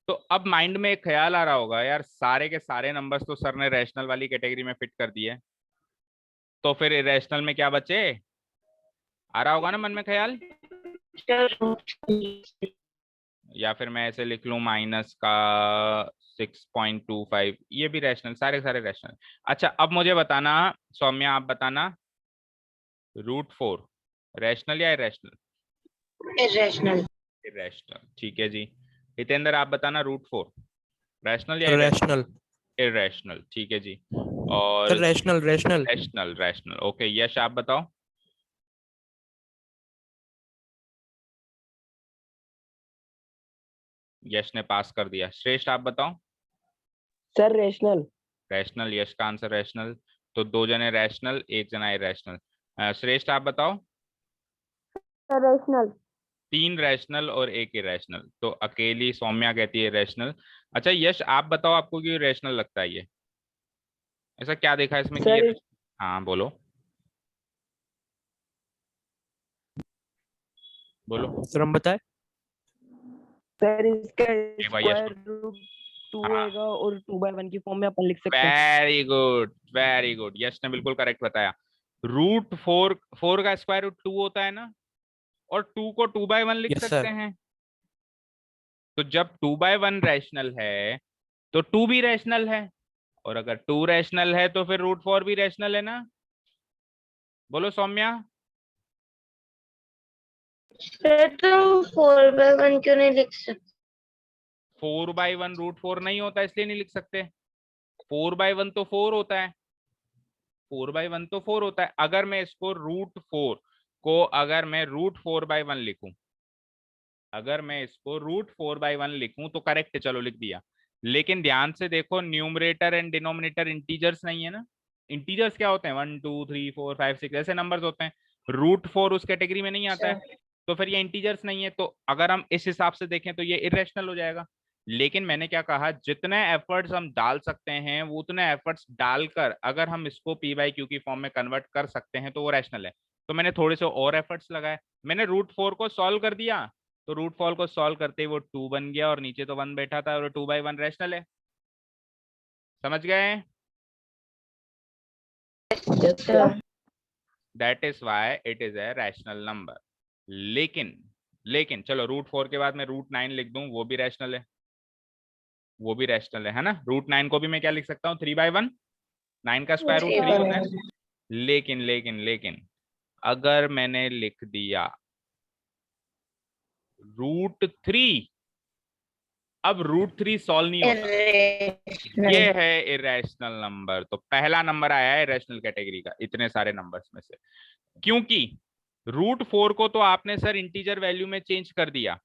तो अब माइंड में एक ख्याल आ रहा होगा, यार सारे के सारे नंबर्स तो सर ने रैशनल वाली कैटेगरी में फिट कर दिए, तो फिर इरेशनल में क्या बचे? आ रहा होगा ना मन में ख्याल? या फिर मैं ऐसे लिख लूं माइनस का 6.25, ये भी रैशनल, सारे के सारे रैशनल। अच्छा अब मुझे बताना सौम्या, आप बताना, √4 रैशनल या इरेशनल? इरेशनल। इरेशनल, ठीक है जी। हितेंद्र आप बताना, √4 रैशनल या सर इरेशनल? रैशनल। इरेशनल, ठीक है जी। और sir rational rational. Rational, rational, okay. Yash आप बताओ। यश ने पास कर दिया। श्रेष्ठ आप बताओ। Sir rational. रैशनल, यश का आंसर रैशनल। तो 2 जने रैशनल, 1 जना इरेशनल। श्रेष्ठ आप बताओ। Sir rational. 3 रैशनल और 1 इरेशनल, तो अकेली सौम्या कहती है रैशनल। अच्छा यश आप बताओ, आपको क्यों रैशनल लगता है ये? ऐसा क्या देखा है इसमें कि ये? सर हाँ बोलो, बोलो। सर हम बताए। सर इसका एक बार यश स्क्वायर को। रूट 2 हाँ होएगा और 2/1 की फॉर्म में अपन लिख सकते हैं। वेरी गुड, वेरी गुड, यश ने बिल्कुल करेक्ट बताया। √4, 4 का स्क्वायर रूट 2 होता है ना, और 2 को 2/1 लिख यस सकते सर। हैं। तो जब 2/1 रैशनल है तो 2 भी रैशनल है, और अगर 2 रैशनल है तो फिर √4 भी रैशनल है ना? बोलो सौम्या। फिर तो 4/1 क्यों नहीं लिख सकते? 4/1 √4 नहीं होता, इसलिए नहीं लिख सकते। 4/1 तो 4 होता है, 4/1 तो 4 होता है। अगर मैं इसको √4 को, अगर मैं √4/1 लिखूं, अगर मैं इसको √4/1 लिखूं तो करेक्ट है, चलो लिख दिया। लेकिन ध्यान से देखो, न्यूमरेटर एंड डिनोमिनेटर इंटीजर्स नहीं है ना। इंटीजर्स क्या होते हैं? 1 2 3 4 5 6 ऐसे नंबर्स होते हैं। √4 उस कैटेगरी में नहीं आता है, तो फिर ये इंटीजर्स नहीं है। तो अगर हम इस हिसाब से देखें तो ये इरेशनल हो जाएगा। लेकिन मैंने क्या कहा, जितने एफर्ट्स हम डाल सकते हैं वो उतने एफर्ट्स डालकर अगर हम इसको p/q की फॉर्म में कन्वर्ट कर सकते हैं तो वो रैशनल है। तो मैंने थोड़े से और एफर्ट्स लगाए, मैंने √4 को सॉल्व कर दिया, तो √4 को सॉल्व करते ही वो 2 बन गया और नीचे तो 1 बैठा था, और 2/1 रैशनल है। समझ गए? Yes, sir. That is why it is a rational number. लेकिन चलो √4 के बाद मैं √9 लिख दूं, वो भी रैशनल है, वो भी रैशनल है ना। √9 को भी मैं क्या लिख सकता हूँ? 3/1, 9 का स्क्वायर रूट 3 होता है। लेकिन अगर मैंने लिख दिया √3, अब √3 सॉल्व नहीं होता, ये Irrational. है इरेशनल नंबर। तो पहला नंबर आया है इरेशनल कैटेगरी का इतने सारे नंबर्स में से, क्योंकि √4 को तो आपने सर इंटीजर वैल्यू में चेंज कर दिया।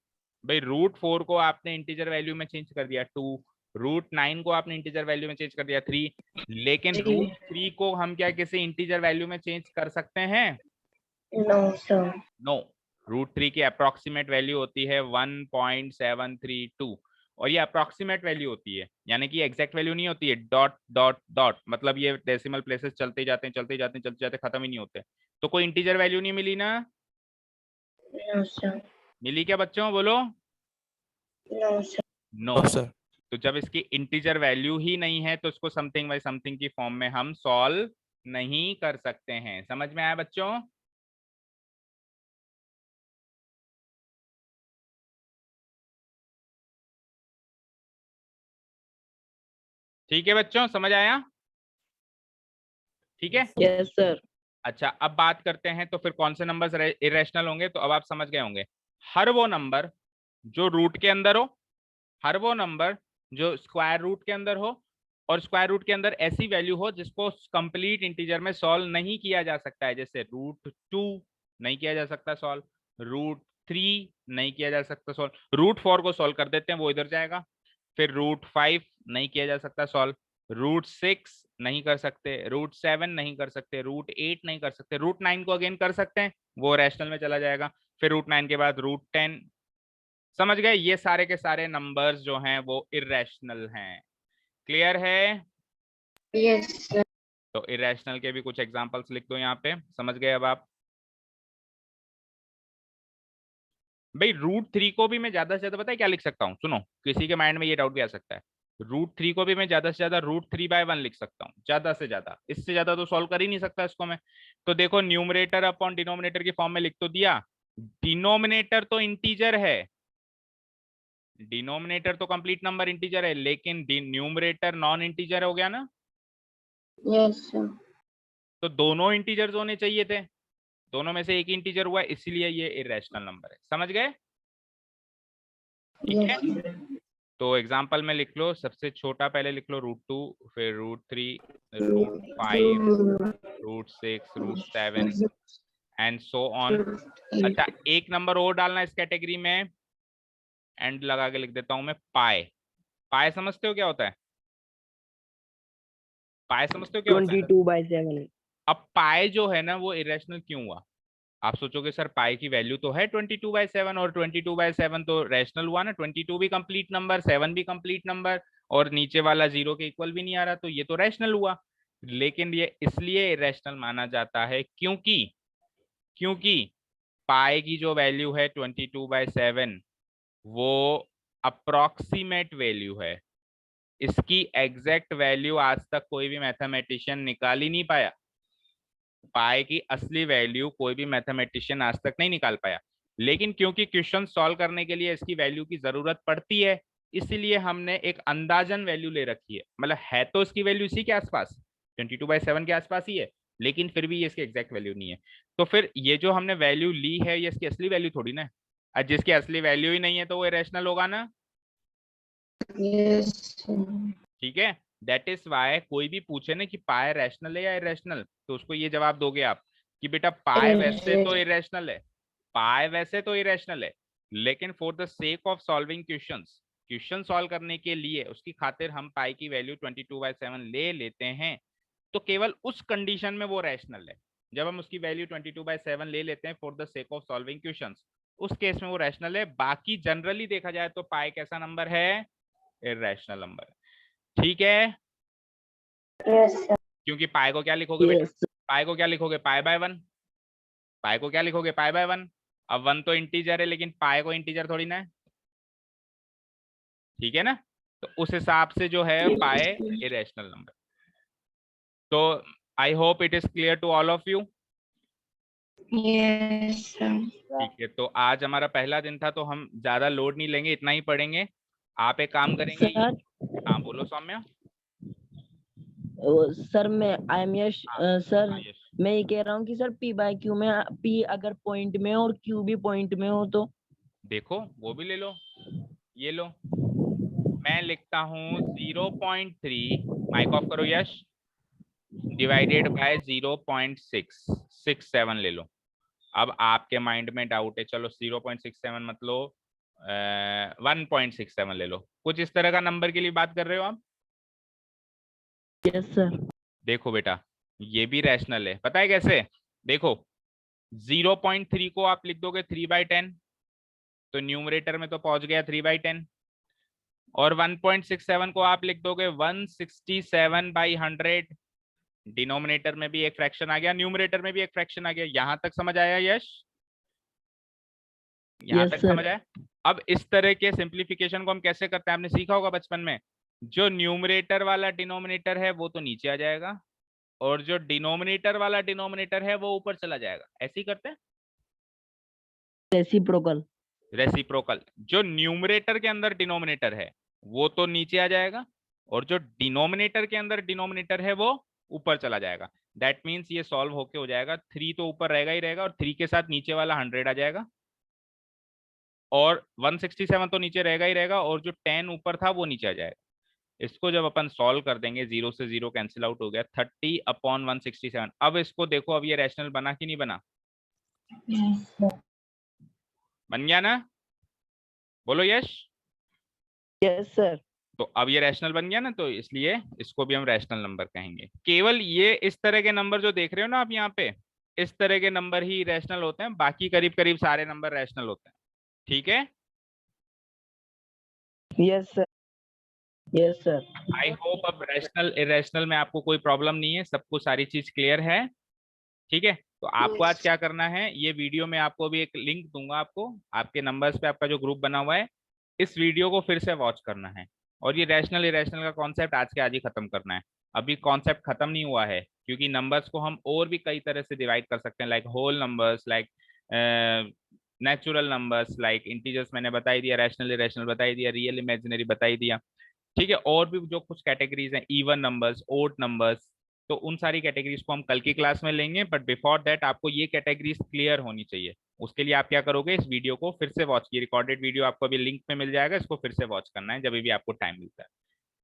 भाई √4 को आपने इंटीजर वैल्यू में चेंज कर दिया 2, √9 को आपने इंटीजर वैल्यू में चेंज कर दिया 3, लेकिन √3 को हम क्या किसी इंटीजर वैल्यू में चेंज कर सकते हैं? No, sir. नो। √3 की अप्रोक्सीमेट वैल्यू होती है 1.732, और ये अप्रोक्सीमेट वैल्यू होती है, यानी कि एग्जैक्ट वैल्यू नहीं होती है। डॉट डॉट डॉट मतलब ये डेसिमल प्लेसेस चलते जाते हैं, खत्म ही नहीं होते। तो कोई इंटीजर वैल्यू नहीं मिली ना? No, sir. मिली क्या बच्चों, बोलो? No, sir. नो। सर तो जब इसकी इंटीजर वैल्यू ही नहीं है तो इसको समथिंग बाय समथिंग की फॉर्म में हम सॉल्व नहीं कर सकते हैं। समझ में आया बच्चों? ठीक है बच्चों, समझ आया? ठीक है। Yes sir. अच्छा, अब बात करते हैं तो फिर कौन से नंबर्स इरेशनल होंगे। तो अब आप समझ गए होंगे, हर वो नंबर जो रूट के अंदर हो, हर वो नंबर जो स्क्वायर रूट के अंदर हो, और स्क्वायर रूट के अंदर ऐसी वैल्यू हो जिसको कंप्लीट इंटीजर में सॉल्व नहीं किया जा सकता है। जैसे √2 नहीं किया जा सकता सॉल्व, √3 नहीं किया जा सकता सॉल्व, √4 को सॉल्व कर देते हैं, वो इधर जाएगा। फिर √5 नहीं किया जा सकता सॉल्व, √6 नहीं कर सकते, √7 नहीं कर सकते, √8 नहीं कर सकते, √9 को अगेन कर सकते हैं, वो रैशनल में चला जाएगा। फिर √9 के बाद √10। समझ गए? ये सारे के सारे नंबर्स जो हैं वो इरेशनल हैं। क्लियर है? Yes, sir. तो इरेशनल के भी कुछ एग्जांपल्स लिख दो यहाँ पे। समझ गए अब आप? भाई √3 को भी मैं ज्यादा से ज्यादा पता है क्या लिख सकता हूँ? सुनो, किसी के माइंड में ये डाउट भी आ सकता है। √3 को भी मैं ज्यादा से ज्यादा √3/1 लिख सकता हूँ, ज्यादा से ज्यादा, इससे ज्यादा तो सॉल्व कर ही नहीं सकता इसको मैं। तो देखो, न्यूमरेटर अपॉन डिनोमिनेटर की फॉर्म में लिख तो दिया, डिनोमिनेटर तो इंटीजर है, डिनोमिनेटर तो कंप्लीट नंबर इंटीजर है, लेकिन न्यूमरेटर नॉन इंटीजर हो गया ना। Yes, sir. तो दोनों इंटीजर्स होने चाहिए थे, दोनों में से एक ही इंटीजर हुआ, इसलिए ये इरेशनल नंबर है। समझ गए? ठीक है। Yes, sir. तो एग्जांपल में लिख लो, सबसे छोटा पहले लिख लो √2, फिर √3, √5, √6, √7 एंड सो ऑन। अच्छा, एक नंबर और डालना इस कैटेगरी में, एंड लगा के लिख देता हूं मैं पाई। पाई समझते हो क्या होता है? पाई समझते हो क्या होता है? 22/7। अब पाई जो है ना वो इरेशनल क्यों हुआ? आप सोचोगे सर पाई की वैल्यू तो है 22/7, और 22/7 तो रैशनल हुआ ना, 22 भी कंप्लीट नंबर, 7 भी कंप्लीट नंबर, और नीचे वाला 0 के इक्वल भी नहीं आ रहा, तो ये तो रैशनल हुआ। लेकिन ये इसलिए इरेशनल माना जाता है क्योंकि पाई की जो वैल्यू है 22/7 वो अप्रोक्सीमेट वैल्यू है, इसकी एग्जैक्ट वैल्यू आज तक कोई भी मैथमेटिशियन निकाल ही नहीं पाया। पाई की असली वैल्यू कोई भी मैथमेटिशियन आज तक नहीं निकाल पाया, लेकिन क्योंकि क्वेश्चन सॉल्व करने के लिए इसकी वैल्यू की जरूरत पड़ती है, इसलिए हमने एक अंदाजन वैल्यू ले रखी है। मतलब है तो इसकी वैल्यू इसी के आसपास, 22/7 के आसपास ही है, लेकिन फिर भी ये इसकी एग्जैक्ट वैल्यू नहीं है। तो फिर ये जो हमने वैल्यू ली है ये इसकी असली वैल्यू थोड़ी ना है, और जिसकी असली वैल्यू ही नहीं है तो वो इरेशनल होगा ना। Yes, sir. ठीक है। दैट इज वाई कोई भी पूछे ना कि पाई रैशनल है या इरेशनल, तो उसको ये जवाब दोगे आप कि बेटा पाई वैसे तो इरेशनल है, पाई वैसे तो इरेशनल है, लेकिन for the sake of solving question solve करने के लिए उसकी खातिर हम पाई की वैल्यू 22/7 ले लेते हैं, तो केवल उस कंडीशन में वो रैशनल है। जब हम उसकी वैल्यू 22/7 ले लेते हैं for the sake of solving questions, उस केस में वो रैशनल है। बाकी जनरली देखा जाए तो पाई कैसा नंबर है, इररेशनल नंबर। ठीक है, यस सर। क्योंकि पाई को क्या लिखोगे बेटा, Yes. पाई को क्या लिखोगे, पाई बाय 1। पाई को क्या लिखोगे, पाई बाय 1। अब 1 तो इंटीजर है, लेकिन पाई को इंटीजर थोड़ी ना है, ठीक है ना। तो उस हिसाब से जो है पाई इरेशनल नंबर। तो I hope it is clear to all of you. Yes sir. ठीक है, तो आज हमारा पहला दिन था, तो हम ज्यादा लोड नहीं लेंगे, इतना ही पढ़ेंगे। आप एक काम करेंगे। सर, हाँ बोलो सौम्या। सर मैं आई एम यश सर, हाँ, यस। मैं ये कह रहा हूँ कि सर पी बाय क्यू में पी अगर पॉइंट में और क्यू भी पॉइंट में हो तो देखो वो भी ले लो, ये लो, मैं लिखता हूँ 0.3, माइक ऑफ करो यश, डिवाइडेड बाय 0.667 ले लो। अब आपके माइंड में डाउट है, चलो 0.67 मतलब 1.67 ले लो, कुछ इस तरह का नंबर के लिए बात कर रहे हो आप। Yes sir. देखो बेटा, ये भी रैशनल है, पता है कैसे, देखो 0.3 को आप लिख दोगे 3/10, तो न्यूमरेटर में तो पहुंच गया 3/10, और 1.67 को आप लिख दोगे 167/100, डिनोमिनेटर में भी एक फ्रैक्शन आ गया, न्यूमरेटर में भी एक फ्रैक्शन आ गया। यहां तक समझ आया यश, यहां Yes, तक sir. समझ आया। अब इस तरह के सिंप्लीफिकेशन को हम कैसे करते हैं, आपने सीखा होगा बचपन में, जो न्यूमरेटर वाला डिनोमिनेटर है वो तो नीचे आ जाएगा, और जो डिनोमिनेटर वाला डिनोमिनेटर है वो ऊपर चला जाएगा, ऐसे ही करते हैं। रेसिप्रोकल। रेसिप्रोकल, जो न्यूमरेटर के अंदर डिनोमिनेटर है वो तो नीचे आ जाएगा, और जो डिनोमिनेटर के अंदर डिनोमिनेटर है वो ऊपर चला जाएगा। दैट मीन्स ये सॉल्व होके हो जाएगा, 3 तो ऊपर रहेगा ही रहेगा, और 3 के साथ नीचे वाला 100 आ जाएगा, और 167 तो नीचे रहेगा ही रहेगा, और जो 10 ऊपर था वो नीचे आ जाएगा। इसको जब अपन सॉल्व कर देंगे, 0 से 0 कैंसिल आउट हो गया, 30/167। अब इसको देखो, अब ये रैशनल बना कि नहीं बना, बन गया ना, बोलो यश। Yes sir. तो अब ये रैशनल बन गया ना, तो इसलिए इसको भी हम रैशनल नंबर कहेंगे। केवल ये इस तरह के नंबर जो देख रहे हो ना आप यहाँ पे, इस तरह के नंबर ही रैशनल होते हैं, बाकी करीब करीब सारे नंबर रैशनल होते हैं। ठीक है, yes sir. Yes sir. I hope अब रैशनल इरेशनल में आपको कोई प्रॉब्लम नहीं है, सबको सारी चीज क्लियर है। ठीक है, तो आपको आज क्या करना है, ये वीडियो में आपको भी एक लिंक दूंगा, आपको आपके नंबर्स पे आपका जो ग्रुप बना हुआ है, इस वीडियो को फिर से वॉच करना है, और ये रैशनल इरेशनल का कॉन्सेप्ट आज के आज ही खत्म करना है। अभी कॉन्सेप्ट खत्म नहीं हुआ है, क्योंकि नंबर्स को हम और भी कई तरह से डिवाइड कर सकते हैं, like whole numbers, like natural numbers, like integers मैंने बताई दिया, रैशनल इरेशनल बताई दिया, रियल इमेजिनरी बताई दिया। ठीक है, और भी जो कुछ कैटेगरीज हैं, इवन नंबर्स, ओड नंबर्स, तो उन सारी कैटेगरीज को हम कल की क्लास में लेंगे, बट बिफोर दैट आपको ये कैटेगरीज क्लियर होनी चाहिए। उसके लिए आप क्या करोगे, इस वीडियो को फिर से वॉच, की रिकॉर्डेड वीडियो आपको अभी लिंक में मिल जाएगा, इसको फिर से वॉच करना है जब भी आपको टाइम मिलता है।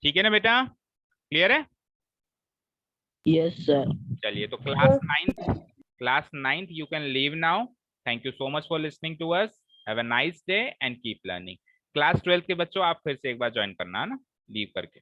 ठीक है ना बेटा, क्लियर है। Yes sir. चलिए, तो class ninth you can leave now. Thank you so much for listening to us, have a nice day and keep learning. Class 12 के बच्चों आप फिर से एक बार ज्वाइन करना है ना, लीव करके।